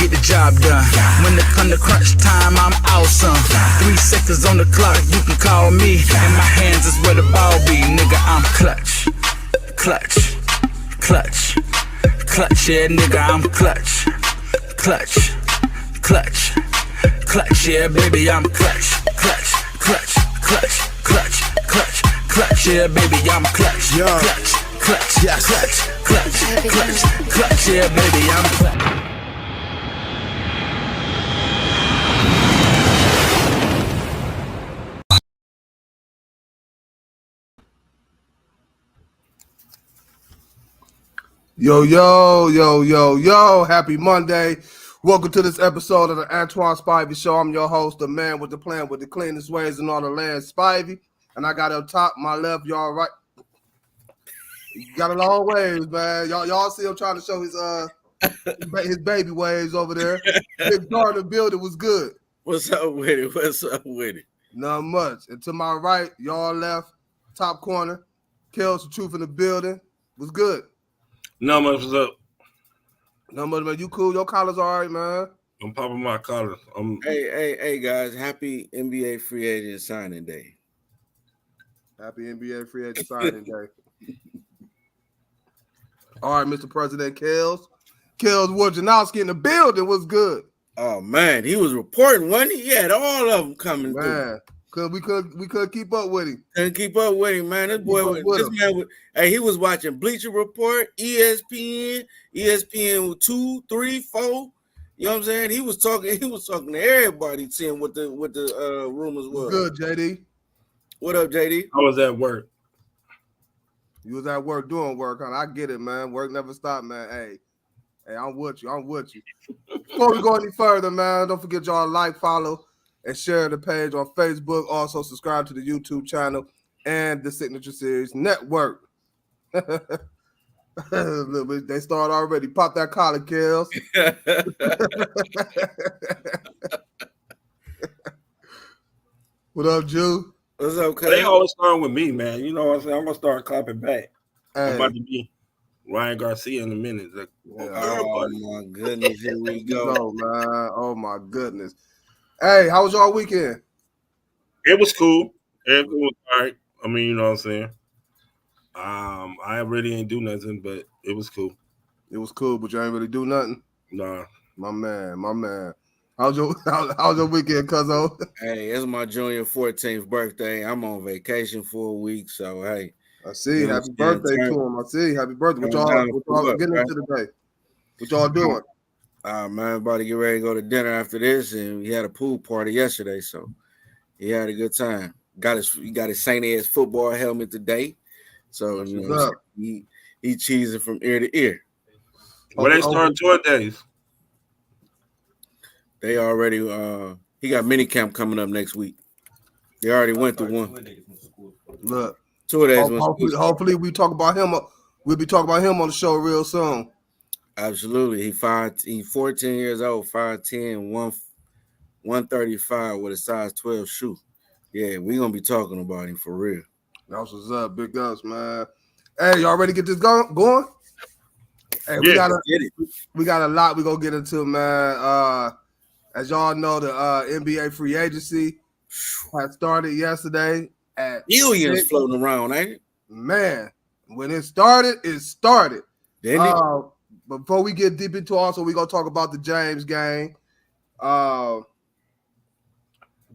get the job done. When it come to crunch time, I'm awesome. 3 seconds on the clock, you can call me. In my hands is where the ball be, nigga, I'm clutch. Clutch, clutch, clutch, yeah, nigga, I'm clutch. Clutch, clutch, clutch, yeah, baby, I'm clutch. Clutch, clutch, clutch, clutch, clutch, clutch, yeah, baby, I'm clutch. Clutch, clutch, yes, clutch, clutch, clutch, clutch, yeah, baby, I'm clutch. Yo, happy Monday. Welcome to this episode of the Antoine Spivey Show. I'm your host, the man with the plan with the cleanest ways in all the land, Spivey. And I got up top, my left, y'all right. You got a long ways, man. Y'all see him trying to show his baby waves over there. Big Gardner building was good. What's up with it? What's up with it? Not much. And to my right, y'all left, top corner, Kels the Truth in the building. Was good. No much. What's up? No much, man. You cool? Your collar's all right, man. I'm popping my collar. Hey, guys! Happy NBA free agent signing day. Happy NBA free agent signing day. All right, Mr. President, Kels Wojnarowski in the building was good. Oh man, he was reporting, wasn't he? He had all of them coming through. Cause we could keep up with him. Couldn't keep up with him, man. This man, he was watching Bleacher Report, ESPN 2, 3, 4. You know what I'm saying? He was talking to everybody, seeing what the rumors were. Good, JD. What up, JD? I was at work. You was at work doing work, huh? I get it, man. Work never stop, man. Hey, I'm with you. Before we go any further, man, don't forget y'all like, follow, and share the page on Facebook. Also, subscribe to the YouTube channel and the Signature Series Network. They started already. Pop that collar, Kels. What up, Jew? What's up, cuz? They always start with me, man. You know what I'm saying? I'm going to start clapping back. Hey. I'm about to be Ryan Garcia in a minute. Like, oh, my goodness. Here we go. Man. Oh, my goodness. Hey, how was y'all weekend? It was cool. It was all right. I mean, you know what I'm saying? I really ain't do nothing, but it was cool. It was cool, but you ain't really do nothing? Nah. My man. How's your weekend, cuzzo? Hey, it's my junior 14th birthday. I'm on vacation for a week, so hey. I see. Happy birthday to him. I see. Happy birthday. What y'all getting into today? What y'all doing? Man, about to get ready to go to dinner after this, and we had a pool party yesterday, so he had a good time. He got his St. Ed's football helmet today, so you know he cheesing from ear to ear. When they start tour days, they already he got mini camp coming up next week. They already went through one. Look, 2 days. Hopefully, we talk about him. We'll be talking about him on the show real soon. Absolutely. He's 14 years old, 5'10", 135 with a size 12 shoe. Yeah, we're going to be talking about him for real. That's what's up. Big ups, man. Hey, y'all ready to get this going? Hey, we got a lot we going to get into, man. As y'all know, the NBA free agency had started yesterday. At millions floating around, ain't it? Man, when it started, it started. Didn't it? But before we get deep into also, we're going to talk about the James game. JB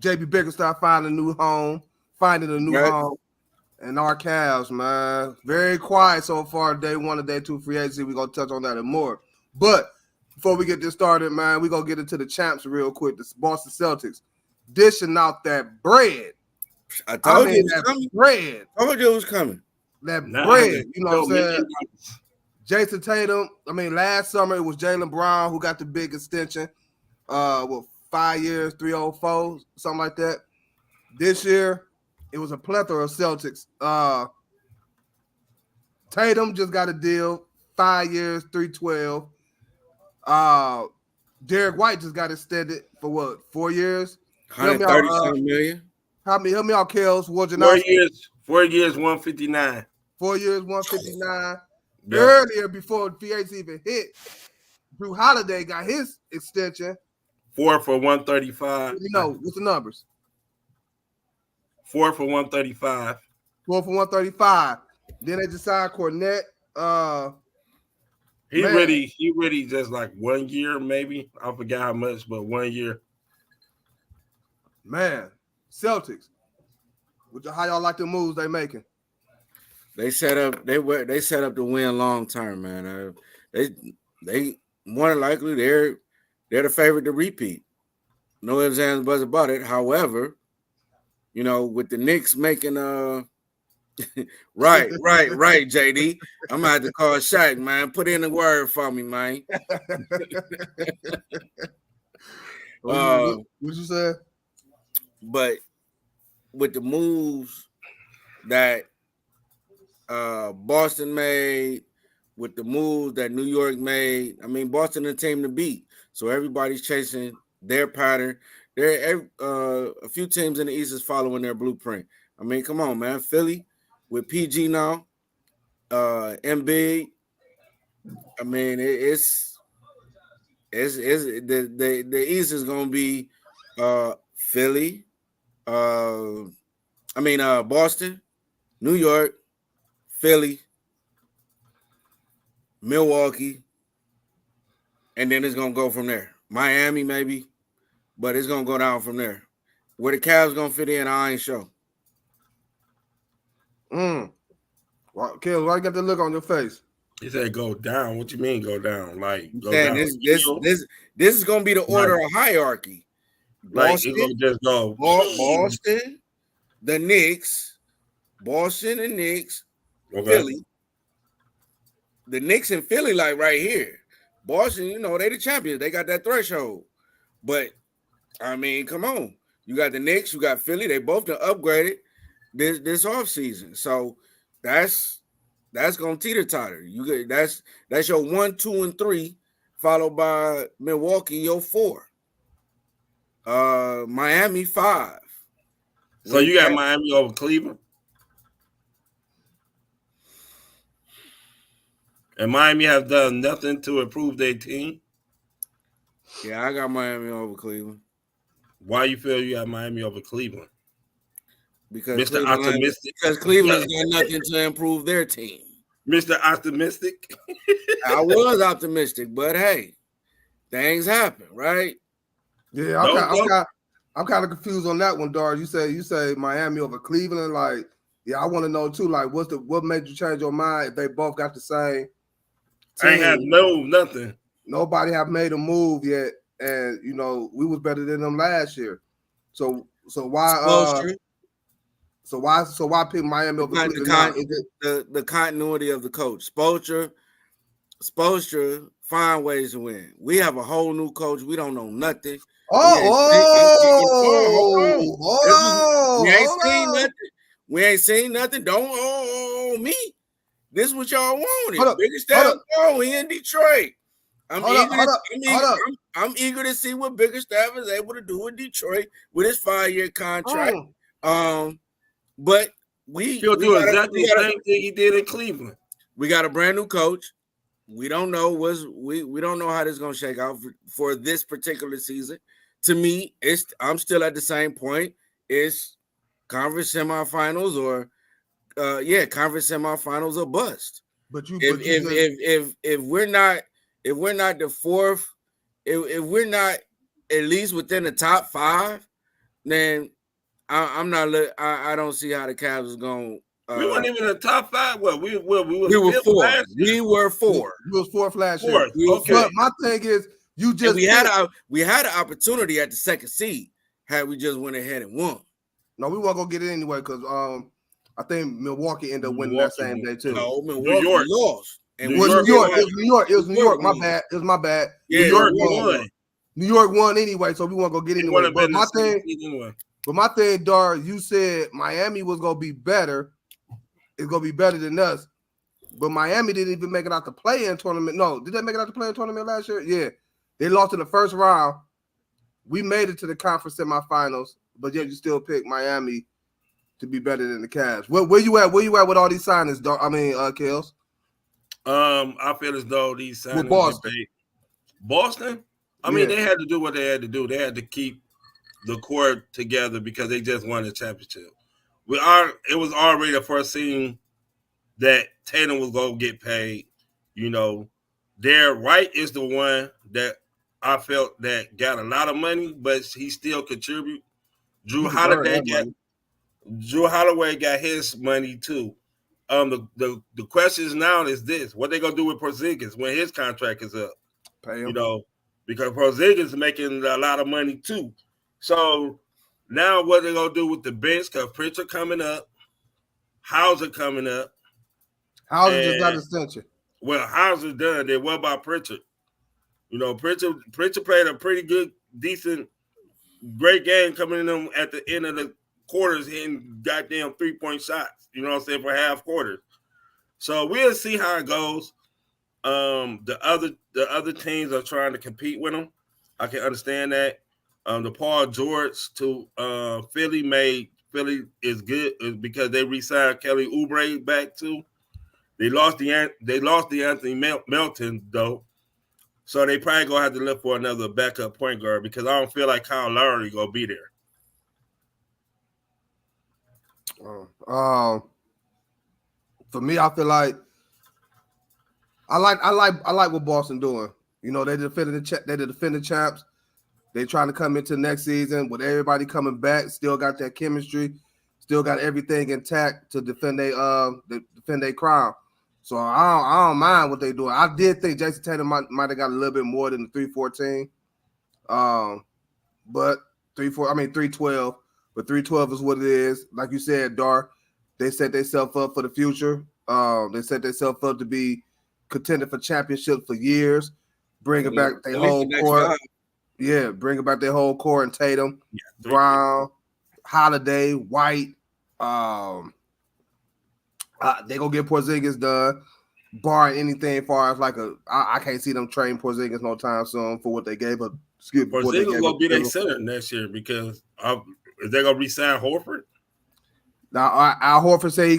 Bickerstaff finding a new home. And our Cavs, man. Very quiet so far, day one and day two free agency. We're going to touch on that and more. But before we get this started, man, we're going to get into the champs real quick. The Boston Celtics dishing out that bread. I told you it was coming. Bread. I told you it was coming. That bread, you know what I'm saying? Jason Tatum, last summer it was Jaylen Brown who got the big extension. 5 years, 304, something like that. This year, it was a plethora of Celtics. Tatum just got a deal, 5 years, 312. Derek White just got extended for what, 4 years? 137 million. Help me out, Kels. 4 years, 159. 4 years, 159. Yeah. Earlier, before free agency even hit, Drew Holiday got his extension. 4 for 135. You know, what's the numbers? 4 for 135. 4 for 135. Then they just signed Cornette. He really just like 1 year, maybe. I forgot how much, but 1 year. Man, Celtics. How y'all like the moves they making? They set up to win long term, man. They more than likely they're the favorite to repeat. No ifs, ands, buts about it. However, you know, with the Knicks making right, JD. I'm gonna have to call Shaq, man. Put in a word for me, man. What you say? But with the moves that Boston made, with the moves that New York made, I mean, Boston a team to beat. So everybody's chasing their pattern. There, a few teams in the East is following their blueprint. I mean, come on, man. Philly with PG now, Embiid. I mean, it's the East is gonna be Philly. Boston, New York, Philly, Milwaukee, and then it's gonna go from there. Miami, maybe, but it's gonna go down from there. Where the Cavs gonna fit in, I ain't sure. Well, Kill, why you got the look on your face? He said go down. What you mean go down? Like go down. This is gonna be the order of hierarchy. Boston, like just go Boston, the Knicks, Boston and Knicks, Philly. The Knicks and Philly, like right here. Boston, you know, they the champions. They got that threshold. But I mean, come on. You got the Knicks, you got Philly. They both done upgraded this offseason. So that's gonna teeter-totter. You that's your 1, 2, and 3, followed by Milwaukee, your 4. Miami 5. So you got Miami over Cleveland? And Miami has done nothing to improve their team? Yeah, I got Miami over Cleveland. Why you feel you got Miami over Cleveland? Because Cleveland's got nothing to improve their team. Mr. Optimistic? I was optimistic, but hey, things happen, right? Yeah, I'm kind of confused on that one, Dar. You say Miami over Cleveland. Like, yeah, I want to know too. Like, what made you change your mind if they both got the same team? I ain't have nothing. Nobody have made a move yet, and you know we was better than them last year. So why pick Miami over Cleveland? The continuity of the coach, Spoelstra find ways to win. We have a whole new coach. We don't know nothing. We ain't seen nothing. Don't me. This is what y'all wanted. Biggerstaff, he in Detroit. I'm eager to see what Biggerstaff is able to do in Detroit with his 5-year contract. But he'll do exactly the same thing he did in Cleveland. We got a brand new coach. We don't know we don't know how this is gonna shake out for this particular season. To me, I'm still at the same point. It's conference semifinals or conference semifinals or bust. But if we're not the fourth, if we're not at least within the top 5, then I don't see how the Cavs is going. We weren't even in the top 5. Well, we were 4. We were 4. We was 4th last year. Okay. But my thing is, we had an opportunity at the 2nd seed had we just went ahead and won. No, we weren't gonna get it anyway because I think Milwaukee ended up winning that same day too. No, Milwaukee lost. And New York. It was New York. My bad. It was my bad. Yeah, New York won. New York won anyway, so we weren't gonna get it anyway. But my thing, Dar, you said Miami was gonna be better. It's gonna be better than us. But Miami didn't even make it out the play-in tournament. No, did they make it out the play-in tournament last year? Yeah. They lost in the first round. We made it to the conference semifinals, but yet you still pick Miami to be better than the Cavs. Where you at? Where you at with all these signings, Dar? Kills? I feel as though these signings with Boston. Boston. I mean, they had to do what they had to do. They had to keep the core together because they just won the championship. It was already foreseen that Tatum was going to get paid. You know, their Wright is the one that I felt that got a lot of money, but he still contribute. Drew Holiday got his money too. The question now is this: what they gonna do with Porzingis when his contract is up? Pay him. You know, because Porzingis is making a lot of money too. So now what they gonna do with the bench? Because Pritchard coming up, Hauser coming up. Hauser just got extension. Well, Hauser's done. Then what about Pritchard? You know, Pritchard played a pretty good, decent, great game coming in at the end of the quarters hitting goddamn 3-point shots. You know what I'm saying, for half quarters. So we'll see how it goes. The other teams are trying to compete with them. I can understand that. The Paul George to Philly is good because they re-signed Kelly Oubre back too. They lost the Anthony Melton though, so they probably gonna have to look for another backup point guard because I don't feel like Kyle Lowry gonna be there. For me, I feel like I like what Boston doing. You know, they defended the champs. They trying to come into next season with everybody coming back. Still got that chemistry. Still got everything intact to defend their crown. So I don't mind what they doing. I did think Jason Tatum might have got a little bit more than the 314. But 312. But 312 is what it is. Like you said, Dar, they set themselves up for the future. They set themselves up to be contending for championships for years. Bringing back their whole core. Yeah, bringing back their whole core and Tatum, Brown, Holiday, White. They gonna get Porzingis done, barring anything as far as I can't see them trading Porzingis no time soon for what they gave up. Porzingis gonna be their center next year because is they gonna re-sign Horford? Now Al Horford say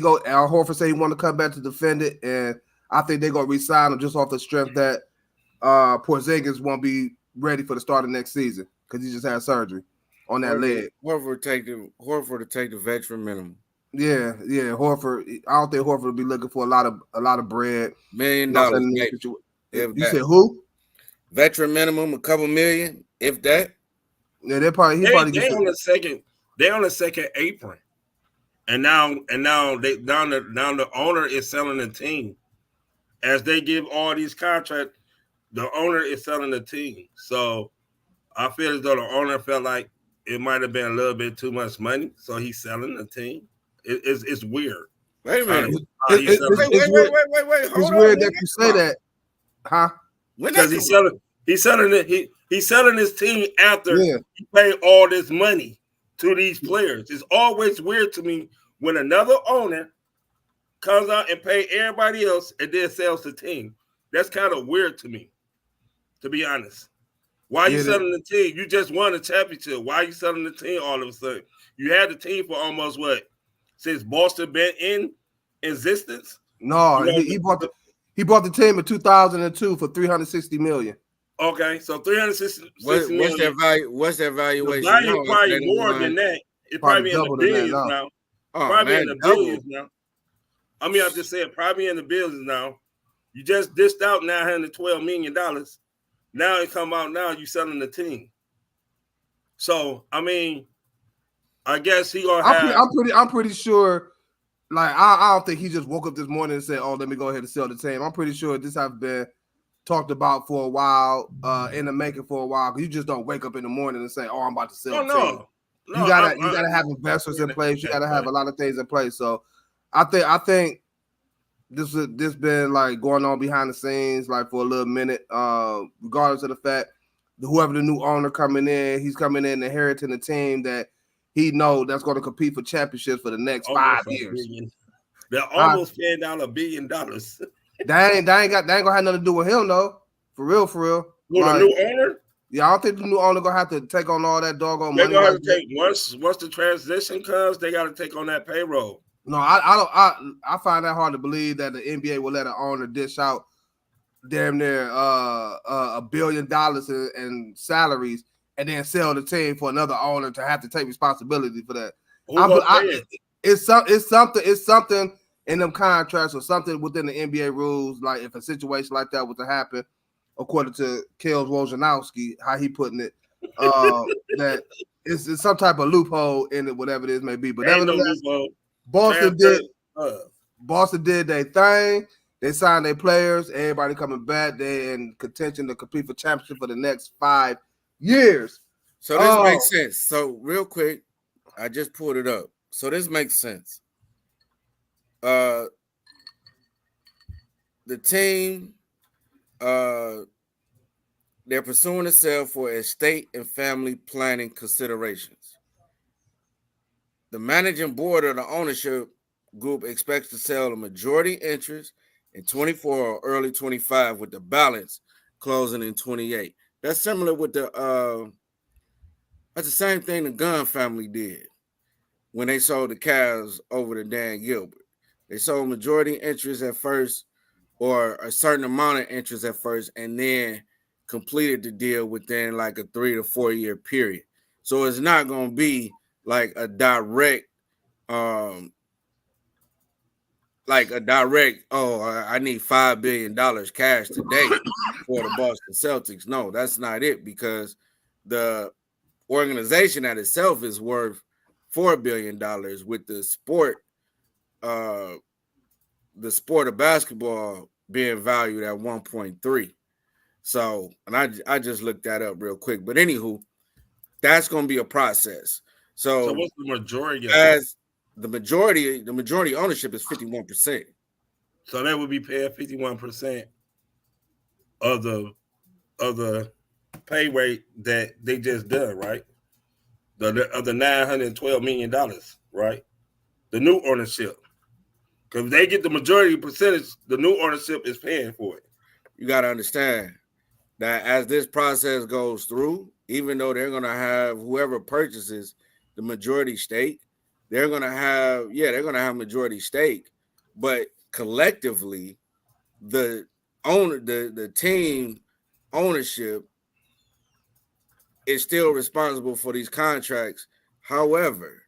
he want to come back to defend it, and I think they're gonna re-sign him just off the strength that Porzingis won't be ready for the start of next season because he just had surgery on that leg. Horford to take the veteran minimum. Yeah. Horford. I don't think Horford will be looking for a lot of bread. $1 million. You said who? Veteran minimum, a couple million, if that. Yeah, they on the second apron, and now the owner is selling the team. As they give all these contracts, the owner is selling the team. So I feel as though the owner felt like it might have been a little bit too much money, so he's selling the team. It's weird. Wait a minute. Wait. It's weird that you say that, huh? Because he's selling his team after he paid all this money to these players. It's always weird to me when another owner comes out and pay everybody else and then sells the team. That's kind of weird to me, to be honest. Why are you selling the team? You just won a championship. Why are you selling the team all of a sudden? You had the team for almost since Boston been in existence? No, he bought the team in 2002 for $360 million. Okay, so $360 million. What's their valuation? The value probably more than that. It's probably in the billions now. Probably in the billions now. I mean, I'm just saying, probably in the billions now. You just dished out $912 million. Now it come out now you selling the team. So I mean, I guess he gonna have. I'm pretty sure. Like I don't think he just woke up this morning and said, "Oh, let me go ahead and sell the team." I'm pretty sure this has been talked about for a while, in the making for a while. Because you just don't wake up in the morning and say, "Oh, I'm about to sell the team." No, you gotta have investors in place. You gotta have a lot of things in place. So I think this been like going on behind the scenes like for a little minute. Regardless of the fact whoever the new owner coming in, he's coming in inheriting a team that he know that's going to compete for championships for the next 5 years. They're almost paying down $1 billion. That ain't gonna have nothing to do with him though. For real. With a new owner? Yeah, I don't think the new owner gonna have to take on all that doggone money. They're gonna have to take once the transition comes, they got to take on that payroll. No, I find that hard to believe that the NBA will let an owner dish out damn near $1 billion in salaries, and then sell the team for another owner to have to take responsibility for that. It's something in them contracts or something within the NBA rules. Like if a situation like that was to happen, according to Kels Wojnarowski, how he putting it, that it's some type of loophole in it, whatever it is may be. But nevertheless, Boston did their thing. They signed their players. Everybody coming back. They in contention to compete for championship for the next 5 years. So this makes sense. So real quick, I just pulled it up. So this makes sense. The team, they're pursuing a sale for estate and family planning considerations. The managing board of the ownership group expects to sell a majority interest in 24 or early 25, with the balance closing in 28. That's similar with that's the same thing the Gunn family did when they sold the Cavs over to Dan Gilbert. They sold majority interest at first, or a certain amount of interest at first, and then completed the deal within like a 3 to 4 year period. So it's not going to be like a direct, I need $5 billion cash today for the Boston Celtics. No, that's not it, because the organization at itself is worth $4 billion, with the sport of basketball being valued at 1.3. So, and I just looked that up real quick. But anywho, that's going to be a process. So what's the majority? The majority ownership is 51%. So that would be paying 51% of the pay rate that they just done, right? Of the $912 million, right? The new ownership. Because if they get the majority percentage, the new ownership is paying for it. You got to understand that as this process goes through, even though they're going to have whoever purchases the majority stake, they're going to have majority stake, but collectively, the team ownership is still responsible for these contracts. However,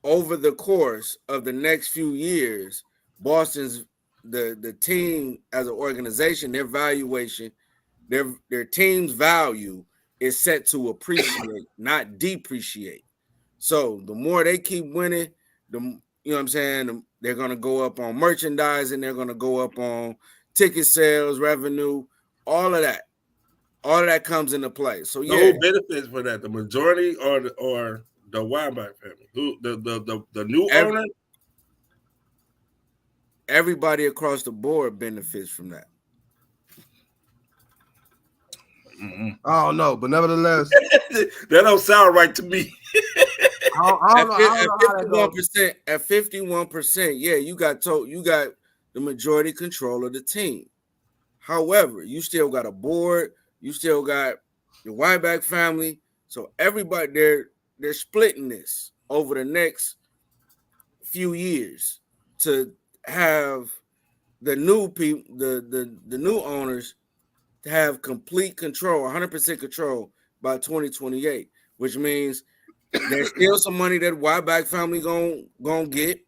over the course of the next few years, Boston's the team as an organization, their valuation, their team's value is set to appreciate, not depreciate. So the more they keep winning, you know what I'm saying, they're going to go up on merchandising, they're going to go up on ticket sales, revenue, all of that. All of that comes into play. So who benefits for that? The majority or the Weinbach family? Who the new owner? Everybody across the board benefits from that. I don't know, but nevertheless, that don't sound right to me. I don't know. At 51%, yeah, you got the majority control of the team. However, you still got a board, you still got the Weinbach family. So everybody, they're splitting this over the next few years to have the new people, the new owners, to have complete control, 100% control by 2028, which means there's still some money that Weinbach family gonna get.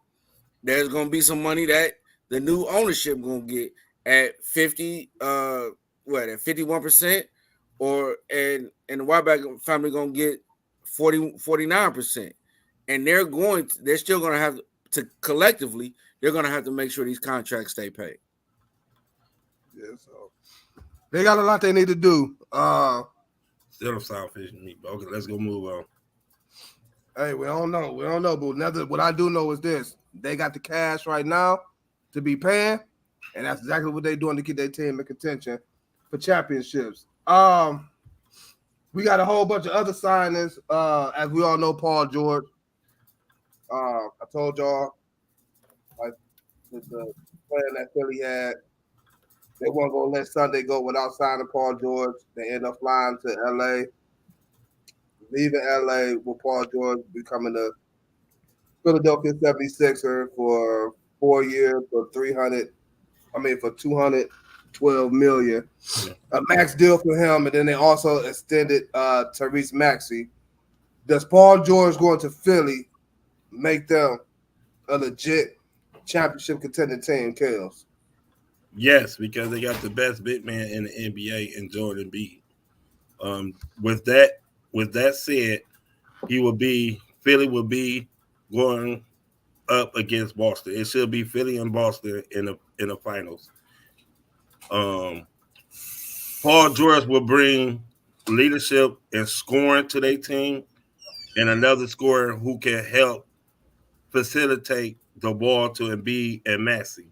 There's gonna be some money that the new ownership gonna get at 51%, and the Weinbach family gonna get 49%, and they're still gonna have to collectively, they're gonna have to make sure these contracts stay paid. Yeah, so they got a lot they need to do. Still sound fishy to me, but okay, let's go move on. Hey, we don't know, but what I do know is this: they got the cash right now to be paying, and that's exactly what they're doing to keep their team in contention for championships. We got a whole bunch of other signings. As we all know, Paul George. I told y'all, like the plan that Philly had, they weren't gonna let Sunday go without signing Paul George. They end up flying to LA, leaving LA with Paul George becoming the Philadelphia 76er for 4 years for $200 $12 million. A max deal for him, and then they also extended Tyrese Maxey. Does Paul George going to Philly make them a legit championship contending team, Kales? Yes, because they got the best big man in the NBA in Jordan B. With that said, Philly will be going up against Boston. It should be Philly and Boston in the finals. Paul George will bring leadership and scoring to their team, and another scorer who can help facilitate the ball to Embiid and Maxey.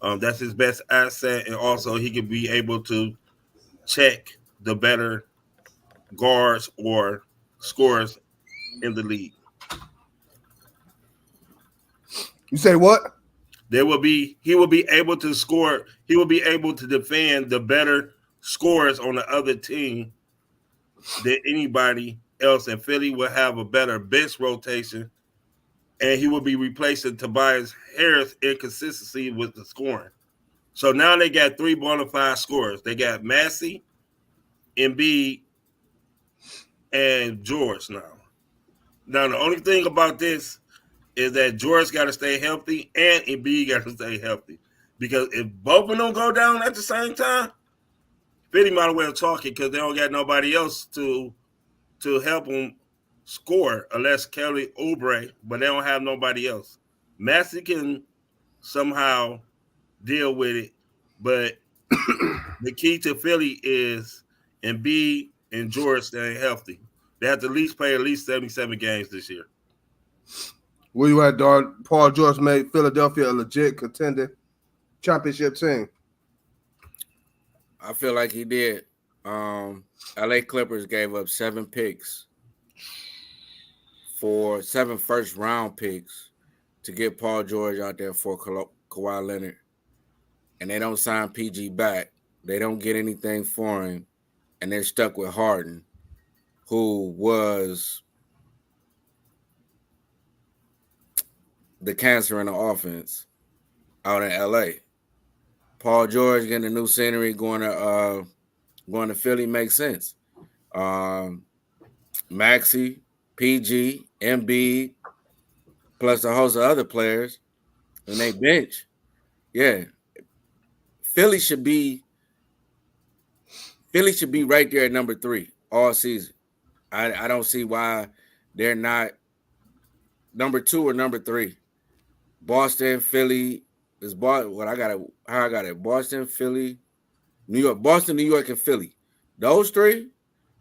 That's his best asset, and also he can be able to check the better guards or scorers in the league. You say what? He will be able to score. He will be able to defend the better scorers on the other team than anybody else, and Philly will have a better bench rotation, and he will be replacing Tobias Harris' inconsistency with the scoring. So now they got 3 bona fide scorers. They got Maxey, Embiid, and George now. Now, the only thing about this is that George got to stay healthy and Embiid got to stay healthy. Because if both of them go down at the same time, Philly might as well talk it because they don't got nobody else to help them score unless Kelly Oubre, but they don't have nobody else. Maxey can somehow deal with it, but the key to Philly is Embiid and George staying healthy. They have to at least play at least 77 games this year. Where you at, Don? Paul George made Philadelphia a legit contending championship team. I feel like he did. LA Clippers gave up 7 picks for 7 first-round picks to get Paul George out there for Kawhi Leonard. And they don't sign PG back. They don't get anything for him. And they're stuck with Harden, who was the cancer in the offense out in LA. Paul George getting a new scenery, going to Philly makes sense. Maxey, PG, Embiid, plus a host of other players, and they bench. Yeah, Philly should be right there at number 3 all season. I don't see why they're not number 2 or number 3. Boston, Philly is what I got it. Boston, Philly, New York, Boston, New York, and Philly. Those 3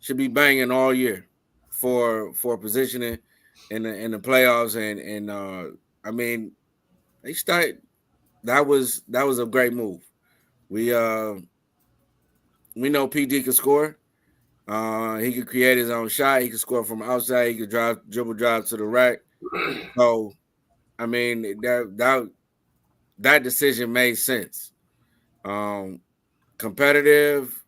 should be banging all year for positioning in the playoffs. And I mean, they started. That was a great move. We know PG can score. He could create his own shot. He could score from outside. He could dribble drive to the rack. So, I mean, that decision made sense. Competitive.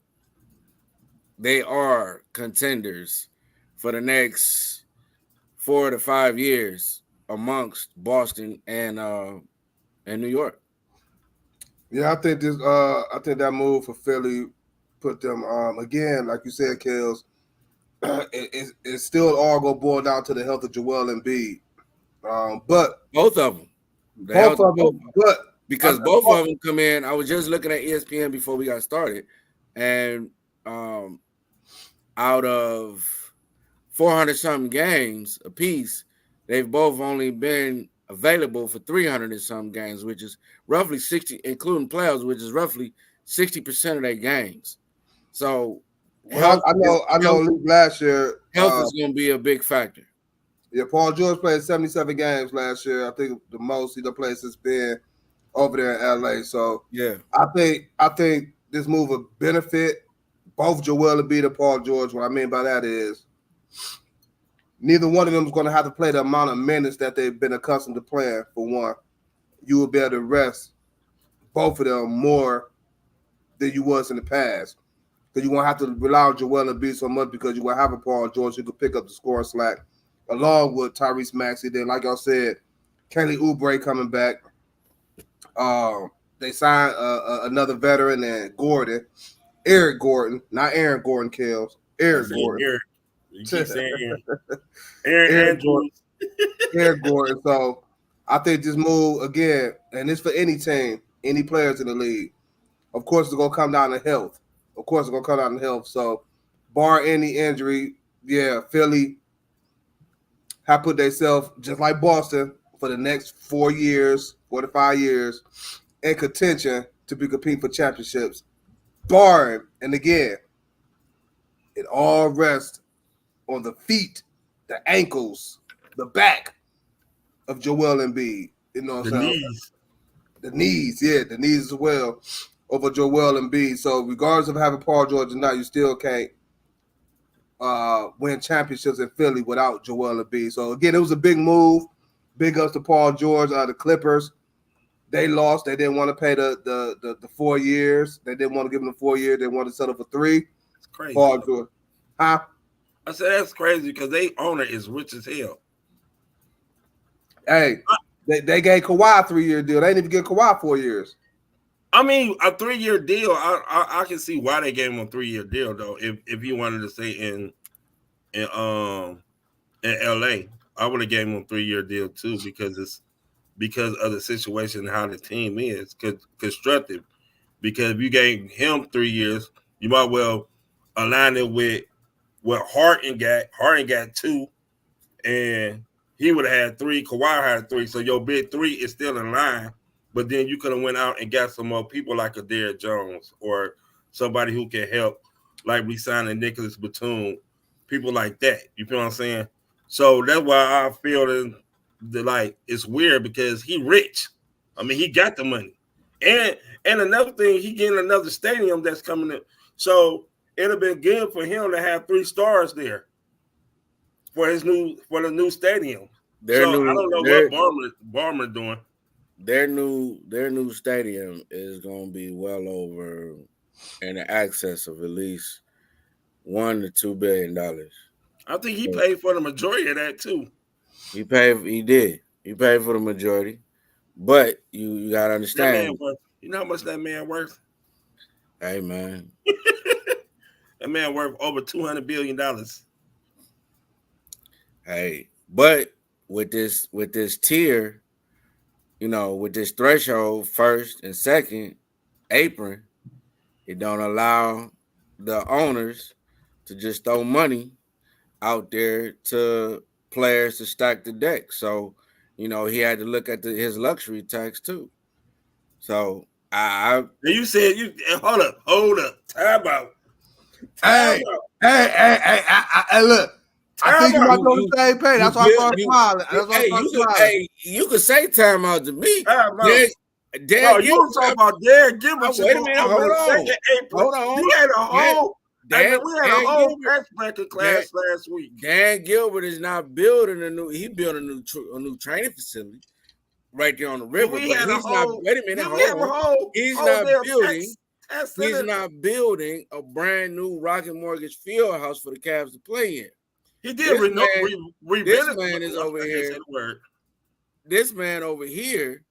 They are contenders for the next 4 to 5 years amongst Boston and New York. Yeah, I think that move for Philly put them again, like you said, Kels. It's still all gonna boil down to the health of Joel Embiid. But both of them, but because both of them come in. I was just looking at ESPN before we got started, and out of 400 something games apiece, they've both only been available for 300 and some games, which is roughly 60, including playoffs, which is roughly 60% of their games. So, I know. Last year, health is going to be a big factor. Yeah, Paul George played 77 games last year. I think the most he done played since being over there in LA. So yeah, I think this move will benefit both Joel Embiid and Paul George. What I mean by that is neither one of them is going to have to play the amount of minutes that they've been accustomed to playing. For one, you will be able to rest both of them more than you was in the past. Because you won't have to rely on Joel Embiid so much because you will have a Paul George who could pick up the scoring slack along with Tyrese Maxey. Then, like y'all said, Kelly Oubre coming back. they signed another veteran and Eric Gordon, not Aaron Gordon Kills. Eric Gordon. Eric. You keep saying Aaron Eric Gordon. Andrews. Eric Gordon. So I think this move again, and it's for any team, any players in the league. Of course, it's gonna come down to health. So, bar any injury, yeah, Philly have put themselves just like Boston for the next 4 years, 4 to 5 years, in contention to be competing for championships. Barring, and again, it all rests on the feet, the ankles, the back of Joel Embiid. You know what I'm saying? Knees. The knees as well over Joel Embiid. So regardless of having Paul George or not, you still can't win championships in Philly without Joel Embiid. So again, it was a big move. Big ups to Paul George, the Clippers. They lost. They didn't want to pay the 4 years. They didn't want to give them the 4 years. They wanted to settle for 3. It's crazy. Paul George. Huh? I said that's crazy because they owner is rich as hell. Hey, they gave Kawhi a 3-year deal. They didn't even give Kawhi 4 years. I mean, a 3-year deal. I can see why they gave him a 3-year deal though. If he wanted to stay in LA, I would have gave him a 3-year deal too because of the situation and how the team is constructive. Because if you gave him 3 years, you might well align it with what Harden got. Harden got 2, and he would have had 3. Kawhi had 3, so your big 3 is still in line. But then you could have went out and got some more people like a Derrick Jones or somebody who can help, like re-signing Nicholas Batum, people like that. You feel what I'm saying? So that's why I feel that like it's weird because he rich. I mean, he got the money, and another thing, he getting another stadium that's coming in. So it'd have been good for him to have 3 stars there for the new stadium. I don't know what Barmer doing. Their new stadium is going to be well over in the excess of at least $1 to $2 billion. I think he paid for the majority of that too. He did. He paid for the majority, but you gotta understand. You know how much that man worth? Hey man, that man worth over $200 billion. Hey, but with this tier, with this threshold, first and second apron, it don't allow the owners to just throw money out there to players to stack the deck. So, he had to look at his luxury tax too. So you said hold up, time out. Hey, look. I think you might be on the same page. That's why I started smiling. You could say time out to me. You were talking about Derek Gilbert. Wait a minute, hold on. You had a whole we had a whole press bracket class last week. Dan Gilbert is not building he built a new training facility right there on the river. He's not building a brand new Rocket Mortgage field house for the Cavs to play in. He did this man is over here. This man over here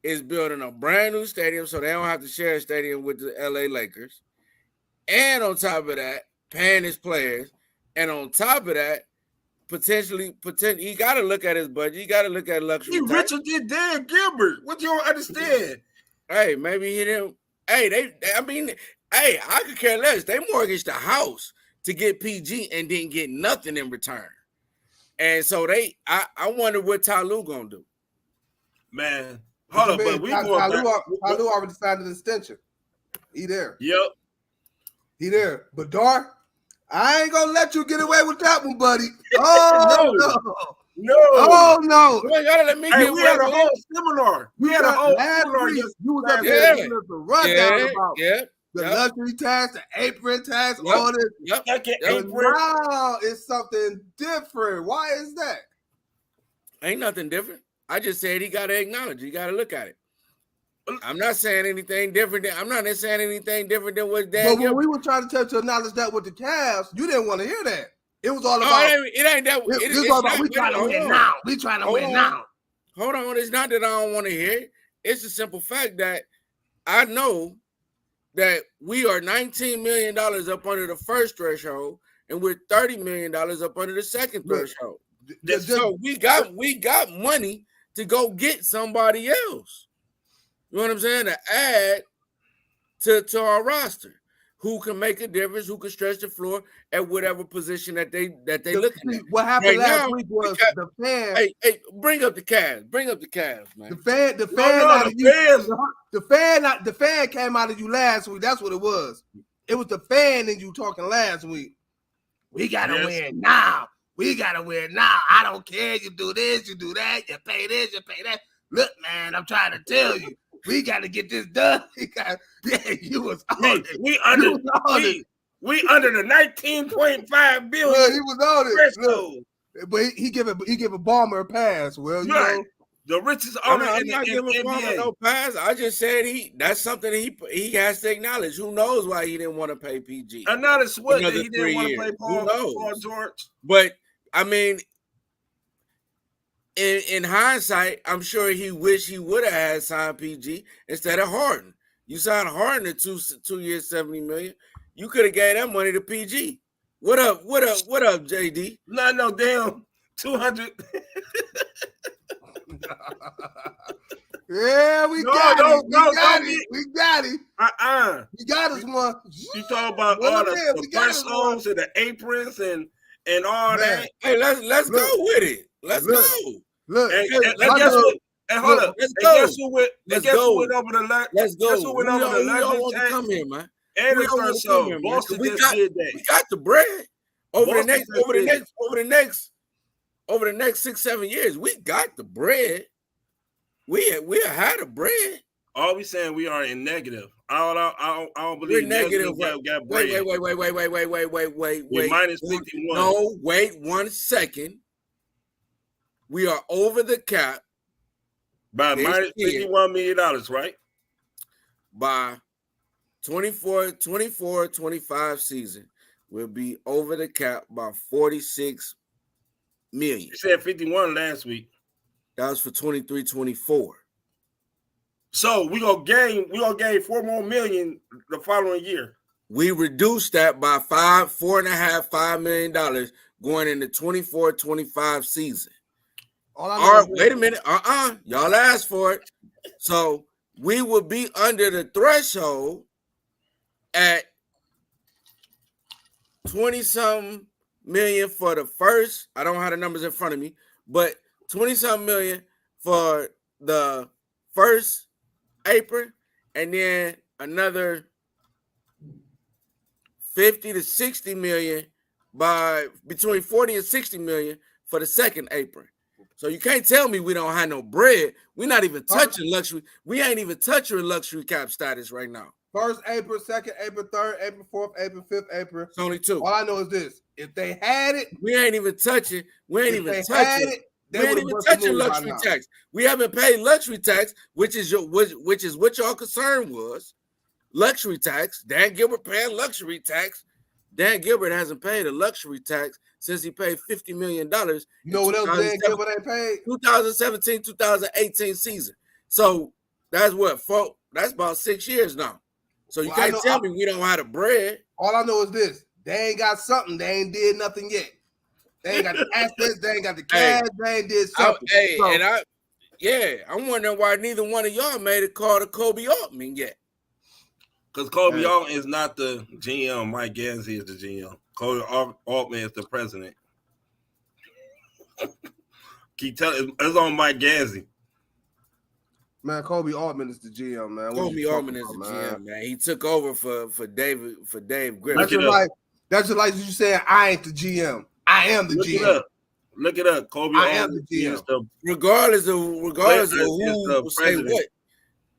is building a brand new stadium so they don't have to share a stadium with the LA Lakers. And on top of that, paying his players. And on top of that, potentially, he got to look at his budget. He got to look at luxury. He richer than Dan Gilbert. What you don't understand? Hey, maybe he didn't. Hey, I could care less. They mortgaged the house to get PG and didn't get nothing in return. And so I wonder what Tyloo gonna do. Man, hold up, but Tyloo already signed an extension. He there. Yep. He there. But Dar, I ain't gonna let you get away with that one, buddy. Oh no. Oh no. You gotta let me we had a whole seminar. We had a whole seminar. You was up there giving us a rundown about the luxury tax, the apron tax, all this. Now it's something different. Why is that? Ain't nothing different. I just said he got to acknowledge. You got to look at it. I'm not saying anything different. I'm not saying anything different than what Dan. But when we were trying to tell you to acknowledge that with the Cavs, you didn't want to hear that. It was all about. It ain't that. It's all about we trying to win now. We trying to win now. Hold on. It's not that I don't want to hear it. It's a simple fact that I know that we are $19 million up under the first threshold, and we're $30 million up under the second threshold. So we got money to go get somebody else. You know what I'm saying? To add to our roster, who can make a difference, who can stretch the floor at whatever position that they looking at. What happened last week was the fan. Hey, bring up the Cavs. Bring up the Cavs, man. The fan came out of you last week. That's what it was. It was the fan in you talking last week. We gotta win now. We gotta win now. I don't care. You do this, you do that. You pay this, you pay that. Look, man, I'm trying to tell you. We got to get this done. You was on it. We under the 19.5 billion. Well, he was on it. Look, but he give a Bomber a pass. Well, you know, the richest owner in the NBA. No pass. I just said that's something he has to acknowledge. Who knows why he didn't want to pay PG? Another switch that he didn't want to play Paul George. But I mean, in hindsight, I'm sure he wished he would have had signed PG instead of Harden. You signed Harden at 2 years, $70 million. You could have gave that money to PG. What up, JD? No, damn, 200. Yeah, we got it. We got it. We got us one. You talk about all the personals and the aprons and all that. Hey, let's go with it. Let's go. Look, guess what? And hold up. Guess who went over the Let's go. Guess who went over the luxury? Come here, man. And the first show. Boston just did that. We got the bread over the next 6-7 years. We got the bread. We had the bread. All we saying we are in negative. I don't believe we're negative. Got bread. Wait. Minus 51. No, wait 1 second. We are over the cap by minus $51 million, right? By 24-25 season, we'll be over the cap by $46 million. You said 51 last week. That was for 23-24. So we gonna gain $4 more million the following year. We reduced that by $5 million going into 24-25 season. Wait a minute. Y'all asked for it. So we will be under the threshold at 20-something million for the first. I don't have the numbers in front of me, but 20-something million for the first apron, and then another 50 to 60 million by between 40 and 60 million for the second apron. So you can't tell me we don't have no bread. We're not even touching luxury. We ain't even touching luxury cap status right now. First apron, second apron, third apron, fourth apron, fifth apron. It's only 2. All I know is this: if they had it, we ain't even touching. We ain't even touching luxury tax. We haven't paid luxury tax, which is what your concern was. Luxury tax. Dan Gilbert paying luxury tax. Dan Gilbert hasn't paid a luxury tax since he paid $50 million. You know what else Dan Gilbert ain't paid? 2017-2018 season. So that's that's about 6 years now. So you can't tell me we don't have the bread. All I know is this: they ain't got something. They ain't did nothing yet. They ain't got the assets. They ain't got the cash. They ain't did something. I'm wondering why neither one of y'all made a call to Kobe Altman yet. Because Kobe Altman is not the GM. Mike Gansey is the GM. Kobe Altman is the president. Keep telling it's on Mike Gansey. Man, Kobe Altman is the GM, man. Kobe Altman is the GM, man. He took over for Dave Griffin. That's just like you saying I ain't the GM. I am the GM. Look it up. Kobe I am the GM. Regardless of who will say what.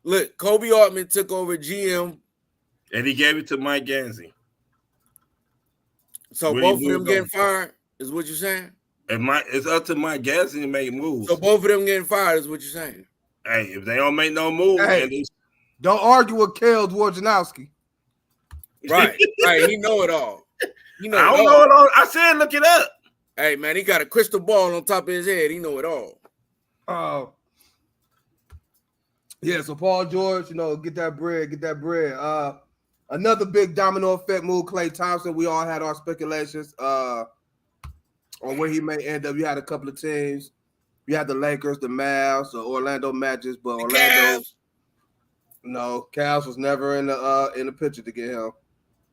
Look, Kobe Altman took over GM. And he gave it to Mike Gansey. So both of them getting fired is what you're saying? It's up to Mike Gansey to make moves. So both of them getting fired is what you're saying? Hey, if they don't make no move, don't argue with Kel Dvorzhinowski. Right. He know it all. I don't know it all. I said look it up. Hey, man, he got a crystal ball on top of his head. He know it all. Yeah, so Paul George, get that bread. Another big domino effect move, Klay Thompson. We all had our speculations on where he may end up. You had a couple of teams. You had the Lakers, the Mavs, the Orlando Magic, but Orlando, no, Cavs was never in the picture to get him.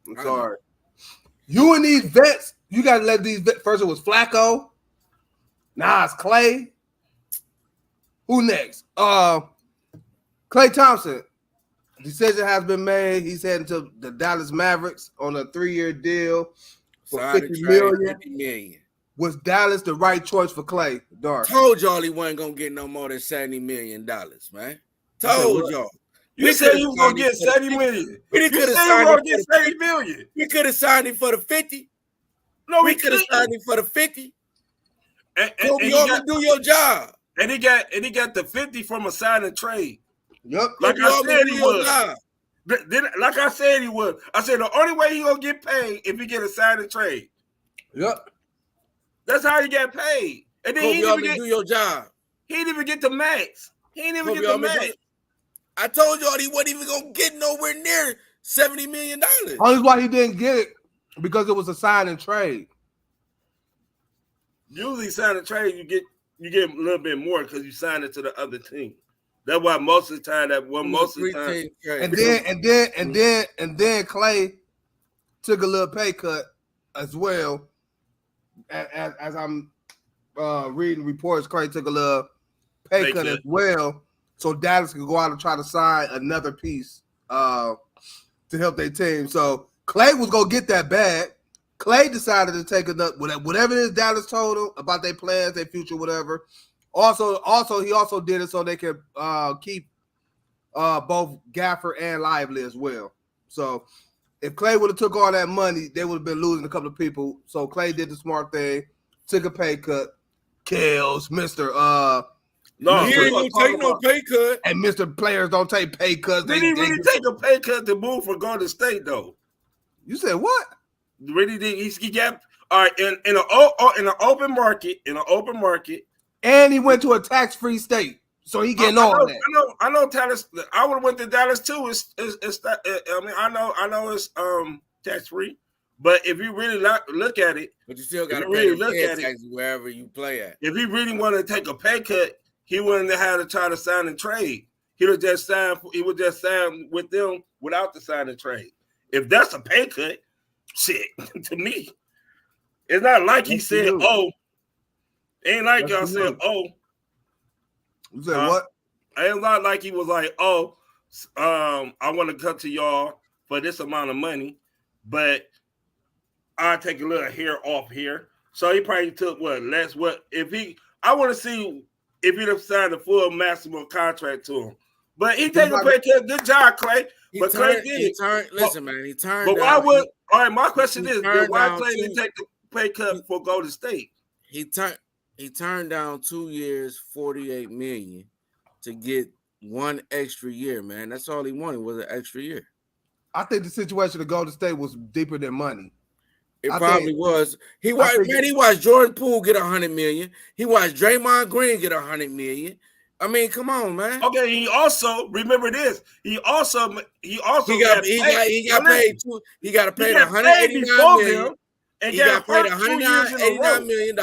I'm sorry. You and these vets, you got to let these vets. First it was Flacco. Now it's Klay. Who next? Klay Thompson. Decision has been made. He's heading to the Dallas Mavericks on a 3-year deal for $50 million. Was Dallas the right choice for Klay? Dark. Told y'all he wasn't gonna get no more than $70 million, man. Told y'all. You said you was gonna get $70 million. We could have signed him for $70 million. We could have signed him for the 50. No, we could have signed him for the 50. And you got to do your job. And he got the 50 from a sign and trade. Yep. Like I said he was. Like I said he was. I said the only way he gonna get paid if he get a sign and trade. Yep. That's how he got paid. And then he didn't even do your job. He didn't even get the max. He didn't even get the max. I told y'all he wasn't even gonna get nowhere near $70 million. Only why he didn't get it because it was a sign and trade. Usually sign and trade, you get a little bit more because you sign it to the other team. That's why most of the time and then Klay took a little pay cut as well. As I'm reading reports, Klay took a little pay cut as well, so Dallas could go out and try to sign another piece to help their team. So Klay was gonna get that bag. Klay decided to take whatever it is Dallas told him about their plans, their future, whatever. Also, he also did it so they could keep both Gaffer and Lively as well. So if Klay would have took all that money, they would have been losing a couple of people. So Klay did the smart thing, took a pay cut. Kels, Mr. No, he ain't gonna take no pay cut. And Mr. Players don't take pay cuts. Did he really take a pay cut to move for Golden State though? You said what? Really did he got all right in an open market, and he went to a tax-free state, so he getting all that. I know. Dallas. I would have went to Dallas too. I know it's tax-free, but if you really look at it, but you still got to really look at it wherever you play at. If he really wanted to take a pay cut, he wouldn't have had to try to sign and trade. He would just sign with them without the sign and trade. If that's a pay cut. Shit, to me, it's not like he said, "Oh," ain't like y'all said, "Oh." You said what? It's not like he was like, "Oh, I want to cut to y'all for this amount of money, but I'll take a little hair off here." So he probably took less. I want to see if he'd have signed a full maximum contract to him. But he take a pay cut. Good job, Klay. But Klay did. He turned. Listen, man, he turned. But why would? All right, my question is, why Klay didn't take the pay cut for Golden State? He turned down 2 years, $48 million to get one extra year, man. That's all he wanted was an extra year. I think the situation of Golden State was deeper than money. It probably was. He watched Jordan Poole get $100 million. He watched Draymond Green get $100 million. I mean, come on, man. Okay, he also remember this. He got paid. He got paid $189 million. He got paid $189 million,